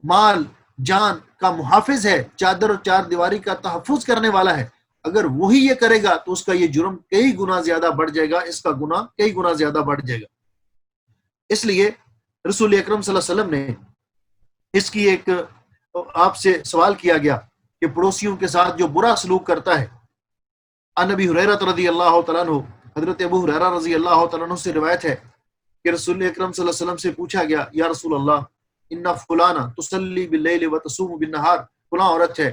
مال، جان کا محافظ ہے، چادر اور چار دیواری کا تحفظ کرنے والا ہے، اگر وہی یہ کرے گا تو اس کا یہ جرم کئی گنا زیادہ بڑھ جائے گا، اس کا گناہ کئی گنا زیادہ بڑھ جائے گا۔ اس لیے رسول اکرم صلی اللہ علیہ وسلم نے اس کی ایک، آپ سے سوال کیا گیا کہ پڑوسیوں کے ساتھ جو برا سلوک کرتا ہے، عن ابی ہریرہ رضی اللہ تعالیٰ عنہ، حضرت ابو ہریرہ رضی اللہ تعالیٰ عنہ سے روایت ہے کہ رسول اکرم صلی اللہ علیہ وسلم سے پوچھا گیا یا رسول اللہ ان فلانا تصلی باللیل وتصوم بالنہار، فلاں عورت ہے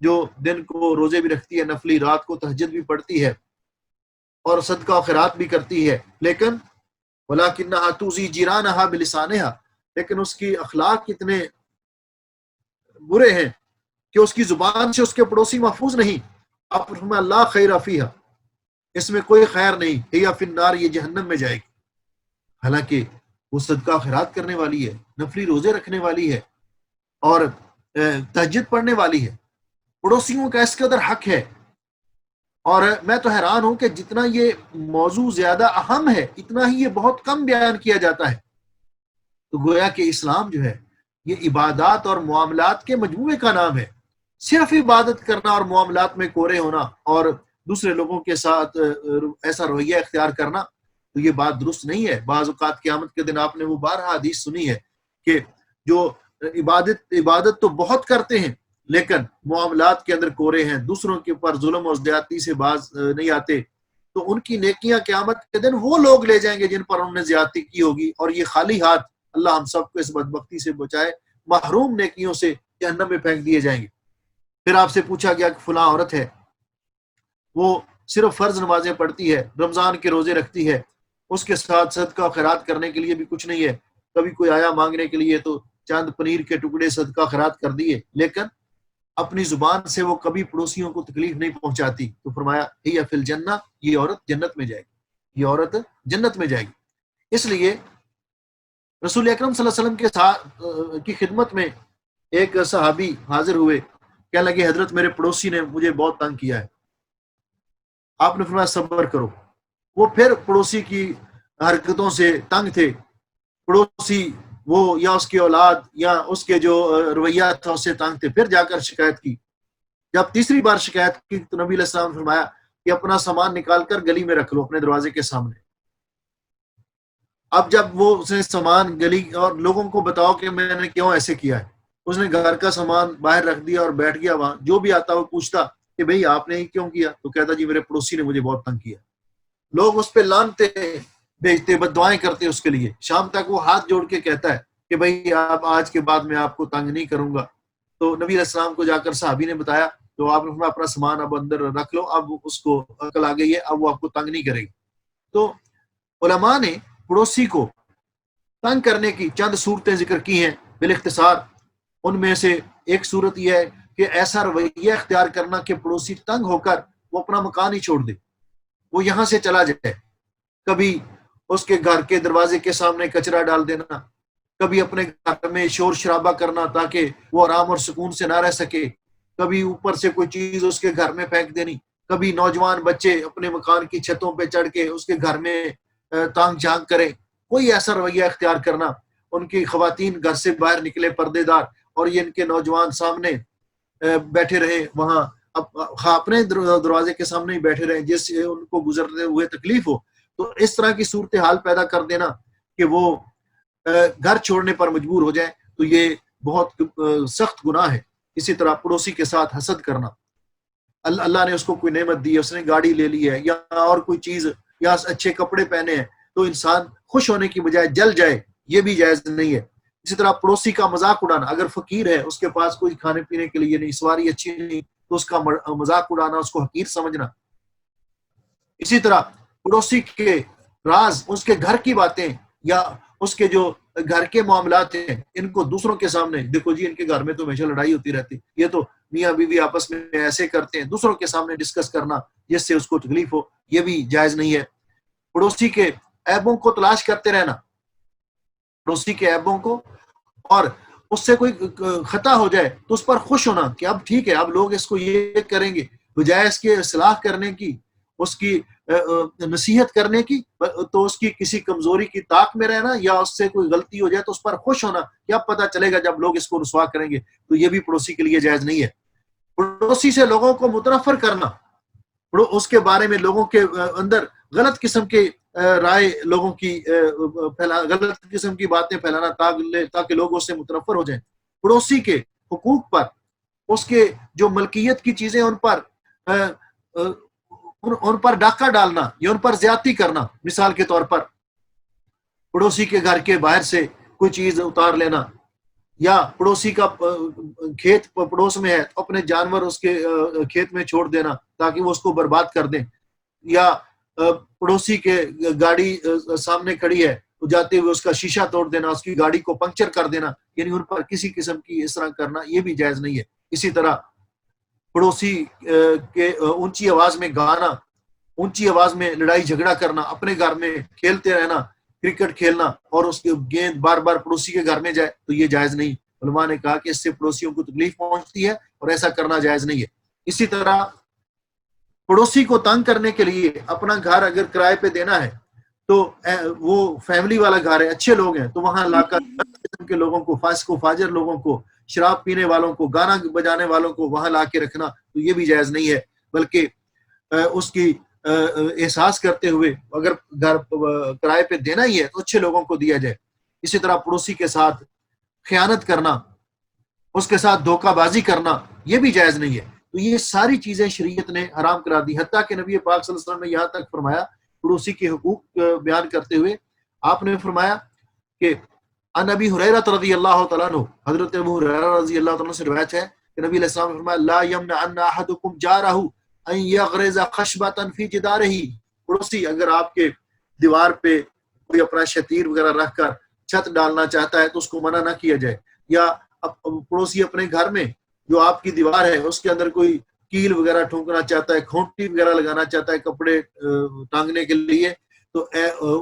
جو دن کو روزے بھی رکھتی ہے، نفلی، رات کو تہجد بھی پڑھتی ہے اور صدقہ و خیرات بھی کرتی ہے، لیکن ولکنھا تؤذی جیرانھا بلسانھا، لیکن اس کی اخلاق کتنے برے ہیں کہ اس کی زبان سے اس کے پڑوسی محفوظ نہیں۔ آپ فرمایا لا خیر فیہا، اس میں کوئی خیر نہیں، ہی فی النار، یہ جہنم میں جائے گی۔ حالانکہ وہ صدقہ خیرات کرنے والی ہے، نفلی روزے رکھنے والی ہے اور تہجد پڑھنے والی ہے، پڑوسیوں کا اس قدر حق ہے۔ اور میں تو حیران ہوں کہ جتنا یہ موضوع زیادہ اہم ہے اتنا ہی یہ بہت کم بیان کیا جاتا ہے۔ تو گویا کہ اسلام جو ہے یہ عبادات اور معاملات کے مجموعے کا نام ہے۔ صرف عبادت کرنا اور معاملات میں کورے ہونا اور دوسرے لوگوں کے ساتھ ایسا رویہ اختیار کرنا، تو یہ بات درست نہیں ہے۔ بعض اوقات قیامت کے دن آپ نے وہ بارہا حدیث سنی ہے کہ جو عبادت تو بہت کرتے ہیں لیکن معاملات کے اندر کورے ہیں، دوسروں کے اوپر ظلم اور زیادتی سے باز نہیں آتے، تو ان کی نیکیاں قیامت کے دن وہ لوگ لے جائیں گے جن پر انہوں نے زیادتی کی ہوگی، اور یہ خالی ہاتھ، اللہ ہم سب کو اس بدبختی سے بچائے، محروم نیکیوں سے جہنم میں پھینک دیے جائیں گے۔ پھر آپ سے پوچھا گیا کہ فلاں عورت ہے، وہ صرف فرض نمازیں پڑھتی ہے، رمضان کے روزے رکھتی ہے، اس کے ساتھ صدقہ و خیرات کرنے کے لیے بھی کچھ نہیں ہے، کبھی کوئی آیا مانگنے کے لیے تو چند پنیر کے ٹکڑے صدقہ خیرات کر دیے، لیکن اپنی زبان سے وہ کبھی پڑوسیوں کو تکلیف نہیں پہنچاتی، تو فرمایا ہی فی الجنہ، یہ عورت جنت میں جائے گی، یہ عورت جنت میں جائے گی۔ اس لیے رسول اکرم صلی اللہ علیہ وسلم کی خدمت میں ایک صحابی حاضر ہوئے، کہنے لگے حضرت میرے پڑوسی نے مجھے بہت تنگ کیا ہے۔ آپ نے فرمایا صبر کرو۔ وہ پھر پڑوسی کی حرکتوں سے تنگ تھے، پڑوسی وہ یا اس کی اولاد یا اس کے جو رویہ تھا اس سے تنگ تھے، پھر جا کر شکایت کی۔ جب تیسری بار شکایت کی تو نبی علیہ السلام نے فرمایا کہ اپنا سامان نکال کر گلی میں رکھ لو، اپنے دروازے کے سامنے۔ اب جب وہ اس نے سامان گلی اور لوگوں کو بتاؤ کہ میں نے کیوں ایسے کیا ہے، اس نے گھر کا سامان باہر رکھ دیا اور بیٹھ گیا وہاں، جو بھی آتا وہ پوچھتا کہ بھئی آپ نے ہی کیوں کیا، تو کہتا جی میرے پڑوسی نے مجھے بہت تنگ کیا۔ لوگ اس پہ لانتے بھیجتے، بد دعائیں کرتے اس کے لیے، شام تک وہ ہاتھ جوڑ کے کہتا ہے کہ بھئی آپ آج کے بعد میں آپ کو تنگ نہیں کروں گا۔ تو نبی علیہ السلام کو جا کر صحابی نے بتایا تو آپ نے اپنا سامان اب اندر رکھ لو، اب اس کو عقل آ گئی ہے، اب وہ آپ کو تنگ نہیں کرے گی۔ تو علماء نے پڑوسی کو تنگ کرنے کی چند صورتیں ذکر کی ہیں بالاختصار۔ ان میں سے ایک صورت یہ ہے کہ ایسا رویہ اختیار کرنا کہ پڑوسی تنگ ہو کر وہ اپنا مکان ہی چھوڑ دے، وہ یہاں سے چلا جائے۔ کبھی اس کے گھر کے دروازے کے سامنے کچرا ڈال دینا، کبھی اپنے گھر میں شور شرابہ کرنا تاکہ وہ آرام اور سکون سے نہ رہ سکے، کبھی اوپر سے کوئی چیز اس کے گھر میں پھینک دینی، کبھی نوجوان بچے اپنے مکان کی چھتوں پہ چڑھ کے اس کے گھر میں تانگ جھانک کریں، کوئی ایسا رویہ اختیار کرنا، ان کی خواتین گھر سے باہر نکلے پردے دار اور یہ ان کے نوجوان سامنے بیٹھے رہے وہاں اپنے دروازے کے سامنے ہی بیٹھے رہیں جس سے ان کو گزرتے ہوئے تکلیف ہو، تو اس طرح کی صورتحال پیدا کر دینا کہ وہ گھر چھوڑنے پر مجبور ہو جائیں، تو یہ بہت سخت گناہ ہے۔ اسی طرح پڑوسی کے ساتھ حسد کرنا، اللہ نے اس کو کوئی نعمت دی ہے، اس نے گاڑی لے لی ہے یا اور کوئی چیز یا اچھے کپڑے پہنے ہیں، تو انسان خوش ہونے کی بجائے جل جائے، یہ بھی جائز نہیں ہے۔ اسی طرح پڑوسی کا مذاق اڑانا، اگر فقیر ہے، اس کے پاس کوئی کھانے پینے کے لیے نہیں، سواری اچھی نہیں، تو اس کا مذاق اڑانا، اس کو حقیر سمجھنا۔ اسی طرح پڑوسی کے راز، اس کے گھر کی باتیں یا اس کے جو گھر کے معاملات ہیں، ان کو دوسروں کے سامنے، دیکھو جی ان کے گھر میں تو ہمیشہ لڑائی ہوتی رہتی، یہ تو میاں بیوی آپس میں ایسے کرتے ہیں، دوسروں کے سامنے ڈسکس کرنا جس سے اس کو تکلیف ہو، یہ بھی جائز نہیں ہے۔ پڑوسی کے عیبوں کو تلاش کرتے رہنا، پڑوسی کے عیبوں کو، اور اس سے کوئی خطا ہو جائے تو اس پر خوش ہونا کہ اب ٹھیک ہے، اب لوگ اس کو یہ کریں گے، بجائے اس کے اصلاح کرنے کی، اس کی نصیحت کرنے کی، تو اس کی کسی کمزوری کی طاق میں رہنا یا اس سے کوئی غلطی ہو جائے تو اس پر خوش ہونا کہ اب پتہ چلے گا جب لوگ اس کو رسوا کریں گے، تو یہ بھی پڑوسی کے لیے جائز نہیں ہے۔ پڑوسی سے لوگوں کو متنفر کرنا، اس کے بارے میں لوگوں کے اندر غلط قسم کے رائے، لوگوں کی غلط قسم کی باتیں پھیلانا تاکہ لوگ اس سے متنفر ہو جائیں۔ پڑوسی کے حقوق پر، اس کے جو ملکیت کی چیزیں ان پر ڈاکہ ڈالنا یا ان پر زیادتی کرنا، مثال کے طور پر پڑوسی کے گھر کے باہر سے کوئی چیز اتار لینا، یا پڑوسی کا کھیت پڑوس میں ہے تو اپنے جانور اس کے کھیت میں چھوڑ دینا تاکہ وہ اس کو برباد کر دیں، یا پڑوسی کے گاڑی سامنے کھڑی ہے تو جاتے ہوئے اس کا شیشہ توڑ دینا، اس کی گاڑی کو پنکچر کر دینا، یعنی ان پر کسی قسم کی اس طرح کرنا یہ بھی جائز نہیں ہے۔ اسی طرح پڑوسی کے اونچی آواز میں گانا، اونچی آواز میں لڑائی جھگڑا کرنا، اپنے گھر میں کھیلتے رہنا، کرکٹ کھیلنا، اور اس کی گیند بار بار پڑوسی کے گھر میں جائے تو یہ جائز نہیں۔ علماء نے کہا کہ اس سے پڑوسیوں کو تکلیف پہنچتی ہے اور ایسا کرنا جائز نہیں ہے۔ اسی طرح پڑوسی کو تنگ کرنے کے لیے اپنا گھر اگر کرائے پہ دینا ہے تو وہ فیملی والا گھر ہے، اچھے لوگ ہیں، تو وہاں لا کر قسم کے لوگوں کو، فاسق و فاجر لوگوں کو، شراب پینے والوں کو، گانا بجانے والوں کو وہاں لا کے رکھنا، تو یہ بھی جائز نہیں ہے، بلکہ اس کی احساس کرتے ہوئے اگر گھر کرائے پہ دینا ہی ہے تو اچھے لوگوں کو دیا جائے۔ اسی طرح پڑوسی کے ساتھ خیانت کرنا، اس کے ساتھ دھوکہ بازی کرنا، یہ بھی جائز نہیں ہے۔ تو یہ ساری چیزیں شریعت نے حرام کرا دی، حتیٰ کہ نبی پاک صلی اللہ علیہ وسلم نے یہاں تک فرمایا پڑوسی کے حقوق بیان کرتے ہوئے، آپ نے فرمایا کہ عن ابی ہریرہ رضی اللہ تعالیٰ عنہ، حضرت ابو ہریرہ رضی اللہ تعالیٰ عنہ سے روایت ہے کہ نبی علیہ السلام نے فرمایا لا یمنعن احدکم جارہ ان یغرز خشبۃ فی جدارہ، پڑوسی اگر آپ کے دیوار پہ کوئی اپنا شتیر وغیرہ رکھ کر چھت ڈالنا چاہتا ہے تو اس کو منع نہ کیا جائے، یا پڑوسی اپنے گھر میں جو آپ کی دیوار ہے اس کے اندر کوئی کیل وغیرہ ٹھونکنا چاہتا ہے، کھونٹی وغیرہ لگانا چاہتا ہے کپڑے ٹانگنے کے لیے، تو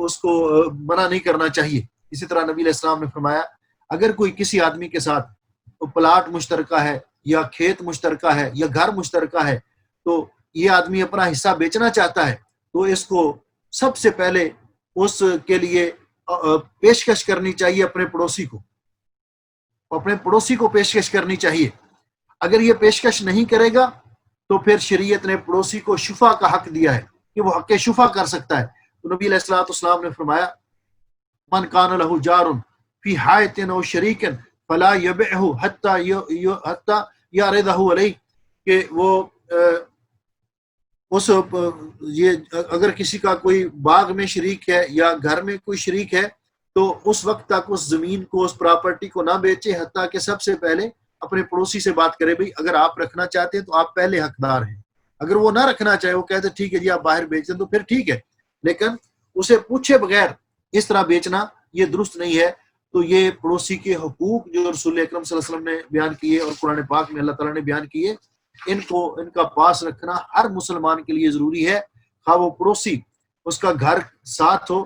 اس کو منع نہیں کرنا چاہیے۔ اسی طرح نبی علیہ السلام نے فرمایا اگر کوئی کسی آدمی کے ساتھ پلاٹ مشترکہ ہے یا کھیت مشترکہ ہے یا گھر مشترکہ ہے، تو یہ آدمی اپنا حصہ بیچنا چاہتا ہے تو اس کو سب سے پہلے اس کے لیے پیشکش کرنی چاہیے، اپنے پڑوسی کو پیشکش کرنی چاہیے۔ اگر یہ پیشکش نہیں کرے گا تو پھر شریعت نے پڑوسی کو شفا کا حق دیا ہے کہ وہ حق شفا کر سکتا ہے۔ تو نبی علیہ الصلوۃ والسلام نے فرمایا من کان له جار فی حائط او شریک فلا یبعه حتی یعرضہ علیہ، کہ وہ یہ اگر کسی کا کوئی باغ میں شریک ہے یا گھر میں کوئی شریک ہے تو اس وقت تک اس زمین کو، اس پراپرٹی کو نہ بیچے حتیٰ کہ سب سے پہلے اپنے پڑوسی سے بات کرے، بھئی اگر آپ رکھنا چاہتے ہیں تو آپ پہلے حقدار ہیں، اگر وہ نہ رکھنا چاہے، وہ کہتے ٹھیک ہے جی آپ باہر بیچ دیں تو پھر ٹھیک ہے، لیکن اسے پوچھے بغیر اس طرح بیچنا یہ درست نہیں ہے۔ تو یہ پڑوسی کے حقوق جو رسول اکرم صلی اللہ علیہ وسلم نے بیان کیے اور قرآن پاک میں اللہ تعالیٰ نے بیان کیے، ان کا پاس رکھنا ہر مسلمان کے لیے ضروری ہے، خواہ وہ پڑوسی اس کا گھر ساتھ ہو،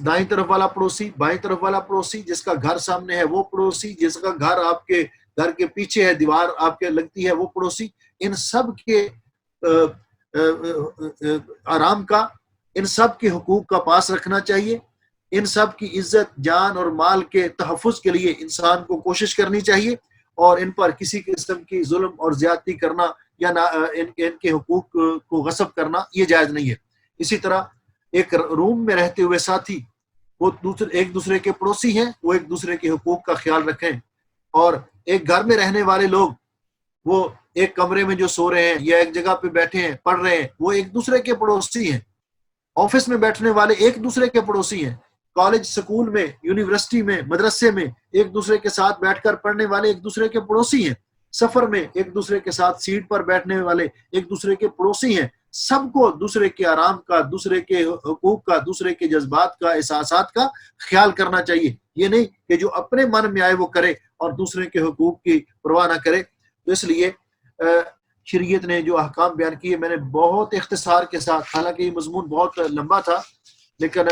دائیں طرف والا پڑوسی، بائیں طرف والا پڑوسی، جس کا گھر سامنے ہے وہ پڑوسی، جس کا گھر آپ کے گھر کے پیچھے ہے، دیوار آپ کے لگتی ہے وہ پڑوسی، ان سب کے آرام کا، ان سب کے حقوق کا پاس رکھنا چاہیے۔ ان سب کی عزت، جان اور مال کے تحفظ کے لیے انسان کو کوشش کرنی چاہیے، اور ان پر کسی قسم کی ظلم اور زیادتی کرنا یا ان کے حقوق کو غصب کرنا یہ جائز نہیں ہے۔ اسی طرح ایک روم میں رہتے ہوئے ساتھی وہ ایک دوسرے کے پڑوسی ہیں، وہ ایک دوسرے کے حقوق کا خیال رکھیں، اور ایک گھر میں رہنے والے لوگ وہ ایک کمرے میں جو سو رہے ہیں یا ایک جگہ پہ بیٹھے ہیں پڑھ رہے ہیں وہ ایک دوسرے کے پڑوسی ہیں۔ آفس میں بیٹھنے والے ایک دوسرے کے پڑوسی ہیں، کالج سکول میں یونیورسٹی میں مدرسے میں ایک دوسرے کے ساتھ بیٹھ کر پڑھنے والے ایک دوسرے کے پڑوسی ہیں، سفر میں ایک دوسرے کے ساتھ سیٹ پر بیٹھنے والے ایک دوسرے کے پڑوسی ہیں۔ سب کو دوسرے کے آرام کا، دوسرے کے حقوق کا، دوسرے کے جذبات کا، احساسات کا خیال کرنا چاہیے۔ یہ نہیں کہ جو اپنے من میں آئے وہ کرے اور دوسرے کے حقوق کی پرواہ نہ کرے۔ تو اس لیے شریعت نے جو احکام بیان کیے میں نے بہت اختصار کے ساتھ، حالانکہ یہ مضمون بہت لمبا تھا لیکن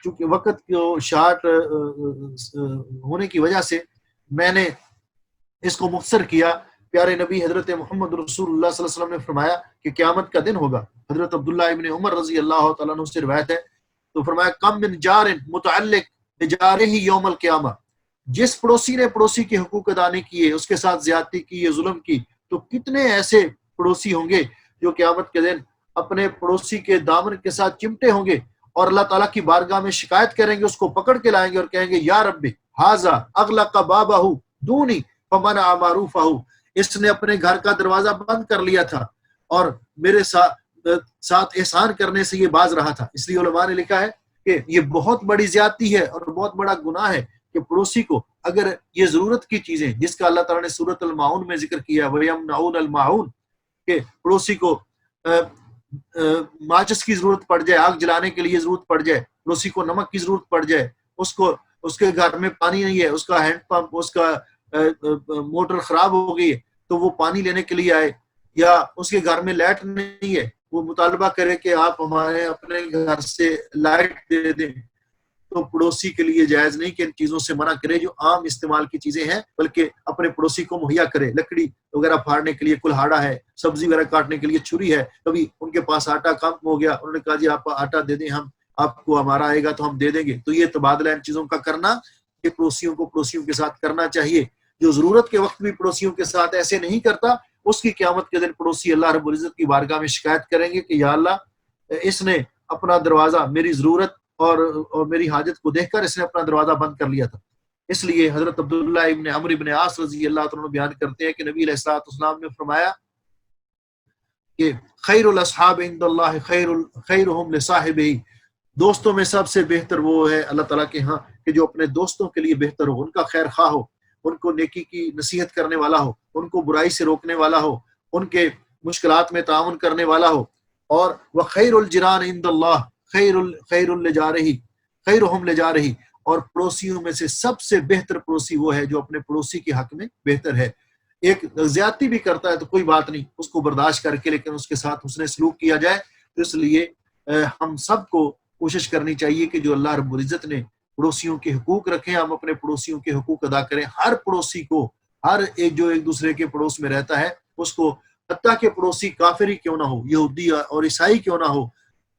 چونکہ وقت کو شارٹ ہونے کی وجہ سے میں نے اس کو مختصر کیا۔ پیارے نبی حضرت محمد رسول اللہ صلی اللہ علیہ وسلم نے فرمایا کہ قیامت کا دن ہوگا، حضرت عبداللہ ابن عمر رضی اللہ تعالیٰ عنہ سے روایت ہے، تو فرمایا کم من جار متعلق بجارہ یوم القیامہ، جس پڑوسی نے پڑوسی کے حقوق ادا نہیں کیے، اس کے ساتھ زیادتی کی یا ظلم کی، تو کتنے ایسے پڑوسی ہوں گے جو قیامت کے دن اپنے پڑوسی کے دامن کے ساتھ چمٹے ہوں گے اور اللہ تعالیٰ کی بارگاہ میں شکایت کریں گے، اس کو پکڑ کے لائیں گے اور کہیں گے یا رب ھذا اغلق بابہ دونی فمنع معروفہ، اس نے اپنے گھر کا دروازہ بند کر لیا تھا اور میرے ساتھ احسان کرنے سے یہ باز رہا تھا۔ اس لیے علماء نے لکھا ہے کہ یہ بہت بڑی زیادتی ہے اور بہت بڑا گناہ ہے کہ پڑوسی کو اگر یہ ضرورت کی چیزیں جس کا اللہ تعالیٰ نے سورۃ الماعون میں ذکر کیا وَيَمْنَعُونَ الْمَاعُونَ، کہ پڑوسی کو ماچس کی ضرورت پڑ جائے، آگ جلانے کے لیے ضرورت پڑ جائے، پڑوسی کو نمک کی ضرورت پڑ جائے، اس کے گھر میں پانی نہیں ہے، اس کا ہینڈ پمپ، اس کا موٹر خراب ہو گئی ہے تو وہ پانی لینے کے لیے آئے، یا اس کے گھر میں لائٹ نہیں ہے، وہ مطالبہ کرے کہ آپ ہمارے اپنے گھر سے لائٹ دے دیں، تو پڑوسی کے لیے جائز نہیں کہ ان چیزوں سے منع کرے جو عام استعمال کی چیزیں ہیں، بلکہ اپنے پڑوسی کو مہیا کرے۔ لکڑی وغیرہ پھاڑنے کے لیے کلہاڑا ہے، سبزی وغیرہ کاٹنے کے لیے چھری ہے، کبھی ان کے پاس آٹا کم ہو گیا، انہوں نے کہا جی آپ آٹا دے دیں، ہم آپ کو ہمارا آئے گا تو ہم دے دیں گے، تو یہ تبادلہ ان چیزوں کا کرنا یہ پڑوسیوں کو پڑوسیوں کے ساتھ کرنا چاہیے۔ جو ضرورت کے وقت بھی پڑوسیوں کے ساتھ ایسے نہیں کرتا، اس کی قیامت کے دن پڑوسی اللہ رب العزت کی بارگاہ میں شکایت کریں گے کہ یا اللہ اس نے اپنا دروازہ میری ضرورت اور میری حاجت کو دیکھ کر اس نے اپنا دروازہ بند کر لیا تھا۔ اس لیے حضرت عبداللہ ابن عمرو ابن عاص رضی اللہ عنہ بیان کرتے ہیں کہ نبی علیہ الصلوۃ والسلام نے فرمایا کہ خیر الاصحاب عند اللہ خیرہم لصاحبہ، دوستوں میں سب سے بہتر وہ ہے اللہ تعالیٰ کے ہاں کہ جو اپنے دوستوں کے لیے بہتر ہو، ان کا خیر خواہ ہو، ان کو نیکی کی نصیحت کرنے والا ہو، ان کو برائی سے روکنے والا ہو، ان کے مشکلات میں تعاون کرنے والا ہو۔ اور وخیر الجیران عند اللہ خیر خیرہم لجارہ، اور پڑوسیوں میں سے سب سے بہتر پڑوسی وہ ہے جو اپنے پڑوسی کے حق میں بہتر ہے۔ ایک زیادتی بھی کرتا ہے تو کوئی بات نہیں، اس کو برداشت کر کے لیکن اس کے ساتھ حسن سلوک کیا جائے۔ تو اس لیے ہم سب کو کوشش کرنی چاہیے کہ جو اللہ رب العزت نے پڑوسیوں کے حقوق رکھیں ہم اپنے پڑوسیوں کے حقوق ادا کریں۔ ہر پڑوسی کو، ہر ایک جو ایک دوسرے کے پڑوس میں رہتا ہے اس کو، حتیٰ کہ پڑوسی کافر ہی کیوں نہ ہو، یہودی اور عیسائی کیوں نہ ہو،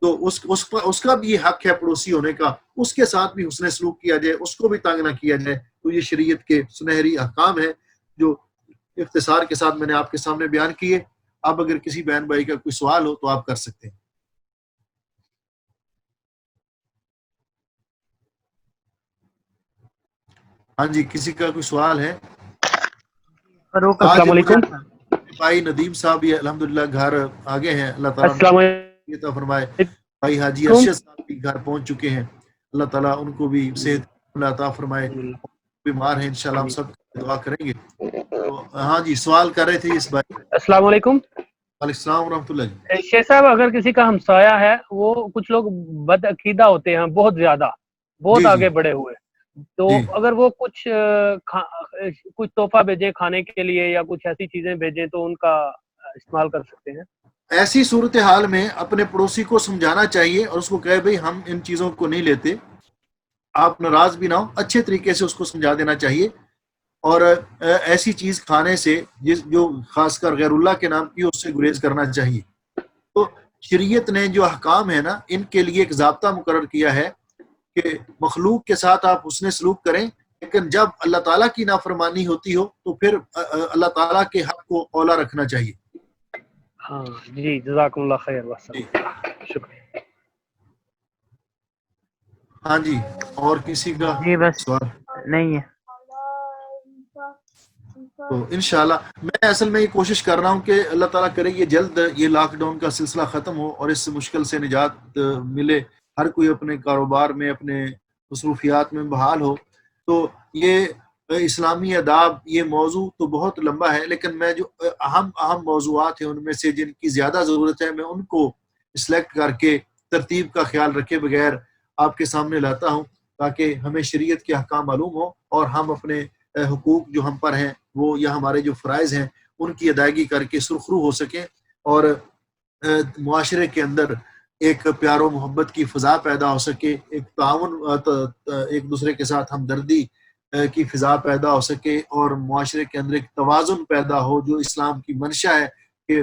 تو اس کا بھی یہ حق ہے پڑوسی ہونے کا، اس کے ساتھ بھی حسن سلوک کیا جائے، اس کو بھی تنگ نہ کیا جائے۔ تو یہ شریعت کے سنہری احکام ہیں جو اختصار کے ساتھ میں نے آپ کے سامنے بیان کیے۔ اب اگر کسی بہن بھائی کا کوئی سوال ہو تو آپ کر سکتے ہیں۔ ہاں جی، کسی کا کوئی سوال ہے؟ السلام علیکم بھائی ندیم صاحب یہ الحمدللہ گھر آگے ہیں، اللہ تعالیٰ السلام عطا فرمائے۔ بھائی حاجی ارشد صاحب بھی گھر پہنچ چکے ہیں، اللہ تعالیٰ ان کو بھی صحت عطا فرمائے۔ بیمار ہیں انشاءاللہ ہم سب دعا کریں گے۔ تو ہاں جی، سوال کر رہے تھے اس بھائی۔ السلام علیکم۔ وعلیکم السلام ورحمۃ اللہ۔ شیخ صاحب اگر کسی کا ہمسایہ ہے، وہ کچھ لوگ بد عقیدہ ہوتے ہیں، بہت زیادہ، بہت آگے بڑھے ہوئے، تو اگر وہ کچھ تحفہ بھیجیں کھانے کے لیے یا کچھ ایسی چیزیں بھیجیں تو ان کا استعمال کر سکتے ہیں؟ ایسی صورتحال میں اپنے پڑوسی کو سمجھانا چاہیے اور اس کو کہے بھئی ہم ان چیزوں کو نہیں لیتے، آپ ناراض بھی نہ ہو، اچھے طریقے سے اس کو سمجھا دینا چاہیے۔ اور ایسی چیز کھانے سے جو خاص کر غیر اللہ کے نام کی، اس سے گریز کرنا چاہیے۔ تو شریعت نے جو احکام ہے نا، ان کے لیے ایک ضابطہ مقرر کیا ہے کہ مخلوق کے ساتھ آپ حسن سلوک کریں، لیکن جب اللہ تعالیٰ کی نافرمانی ہوتی ہو تو پھر اللہ تعالیٰ کے حق کو اولا رکھنا چاہیے۔ ہاں جی، جزاکم اللہ خیر جی وسلم، شکریہ. ہاں جی، اور کسی کا جی بس سوال؟ نہیں ہے. تو انشاءاللہ میں اصل میں یہ کوشش کر رہا ہوں کہ اللہ تعالیٰ کرے یہ جلد یہ لاک ڈاؤن کا سلسلہ ختم ہو اور اس مشکل سے نجات ملے، ہر کوئی اپنے کاروبار میں اپنے مصروفیات میں بحال ہو. تو یہ اسلامی آداب یہ موضوع تو بہت لمبا ہے، لیکن میں جو اہم موضوعات ہیں ان میں سے جن کی زیادہ ضرورت ہے میں ان کو سلیکٹ کر کے ترتیب کا خیال رکھے بغیر آپ کے سامنے لاتا ہوں، تاکہ ہمیں شریعت کے احکام معلوم ہو اور ہم اپنے حقوق جو ہم پر ہیں وہ یا ہمارے جو فرائض ہیں ان کی ادائیگی کر کے سرخرو ہو سکیں، اور معاشرے کے اندر ایک پیار و محبت کی فضا پیدا ہو سکے، ایک تعاون ایک دوسرے کے ساتھ ہمدردی کی فضا پیدا ہو سکے، اور معاشرے کے اندر ایک توازن پیدا ہو جو اسلام کی منشا ہے کہ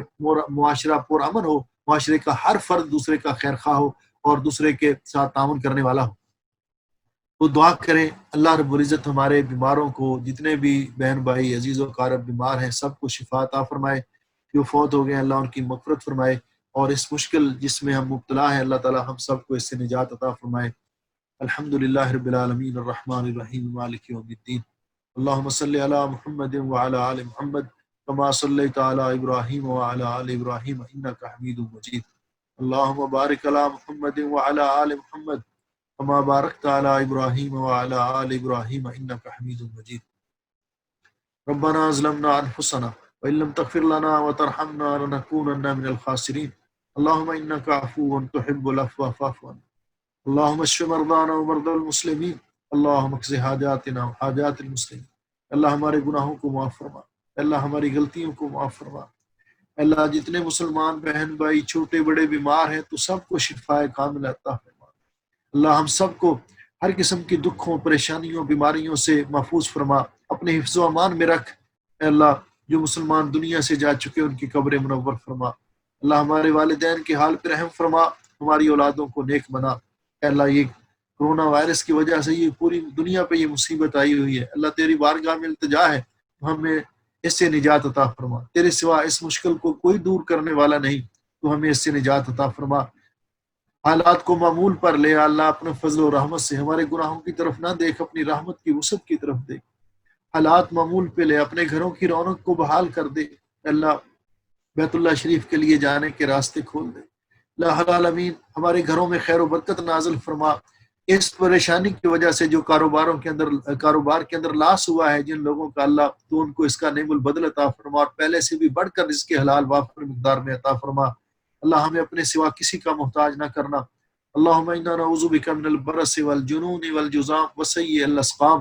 معاشرہ پرامن ہو، معاشرے کا ہر فرد دوسرے کا خیر خواہ ہو اور دوسرے کے ساتھ تعاون کرنے والا ہو. تو دعا کریں اللہ رب العزت ہمارے بیماروں کو، جتنے بھی بہن بھائی عزیز و اقارب بیمار ہیں سب کو شفا عطا فرمائے، جو فوت ہو گئے اللہ ان کی مغفرت فرمائے، اور اس مشکل جس میں ہم مبتلا ہیں اللہ تعالی ہم سب کو اس سے نجات عطا فرمائے. الحمد للہ رب العالمین الرحمن الرحیم مالک یوم الدین. اللہم صلی علی محمد وعلی آل محمد کما صلیت علی ابراہیم وعلی آل ابراہیم انک حمید مجید. اللہم بارک علی محمد وعلی آل محمد كما باركت على إبراهيم وعلى آل إبراهيم إنك حميد مجيد. ربنا ظلمنا أنفسنا وإن لم تغفر لنا وترحمنا لنكونن من الخاسرين. اللهم إنك عفو تحب العفو فاعف عنا. اللهم اشف مرضانا ومرضى المسلمين. اللهم اقض حاجاتنا وحاجات المسلمين. اللہ ہمارے گناہوں کو معاف فرما، اللہ ہماری غلطیوں کو معاف فرما. اللہ جتنے مسلمان بہن بھائی چھوٹے بڑے بیمار ہیں تو سب کو شفائے کامل عطا فرما. اللہ ہم سب کو ہر قسم کی دکھوں پریشانیوں بیماریوں سے محفوظ فرما، اپنے حفظ و امان میں رکھ. اے اللہ جو مسلمان دنیا سے جا چکے ان کی قبر منور فرما. اللہ ہمارے والدین کے حال پہ رحم فرما، ہماری اولادوں کو نیک بنا. اے اللہ یہ کرونا وائرس کی وجہ سے یہ پوری دنیا پہ یہ مصیبت آئی ہوئی ہے، اللہ تیری بارگاہ میں التجا ہے ہمیں اس سے نجات عطا فرما. تیرے سوا اس مشکل کو کوئی دور کرنے والا نہیں، تو ہمیں اس سے نجات عطا فرما. حالات کو معمول پر لے اللہ، اپنے فضل و رحمت سے ہمارے گناہوں کی طرف نہ دیکھ، اپنی رحمت کی وسعت کی طرف دیکھ. حالات معمول پہ لے، اپنے گھروں کی رونق کو بحال کر دے. اللہ بیت اللہ شریف کے لیے جانے کے راستے کھول دے. اللہ العالمین ہمارے گھروں میں خیر و برکت نازل فرما. اس پریشانی کی وجہ سے جو کاروبار کے اندر لاس ہوا ہے جن لوگوں کا، اللہ تو ان کو اس کا نعم البدل عطا فرما، اور پہلے سے بھی بڑھ کر رزق حلال وافر مقدار میں عطا فرما. اللہ ہمیں اپنے سوا کسی کا محتاج نہ کرنا. اللہم انا نعوذ بک من البرص والجنون والجذام وسیء الاسقام.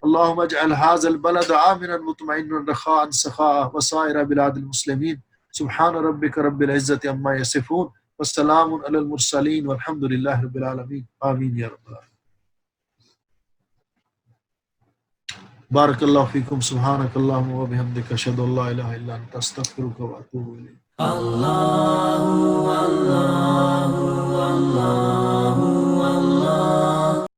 اللہم اجعل هذا البلد آمنا مطمئنا رخاء سخاء وسائر بلاد المسلمین. سبحان ربک رب العزت عما یصفون والسلام علی المرسلین والحمد للہ رب العالمین. آمین یا رب العالمین. بارک اللہ فیکم. سبحانک اللہم وبحمدک اشہد ان لا الہ الا انت استغفرک واتوب الیک. اللہ اللہ اللہ اللہ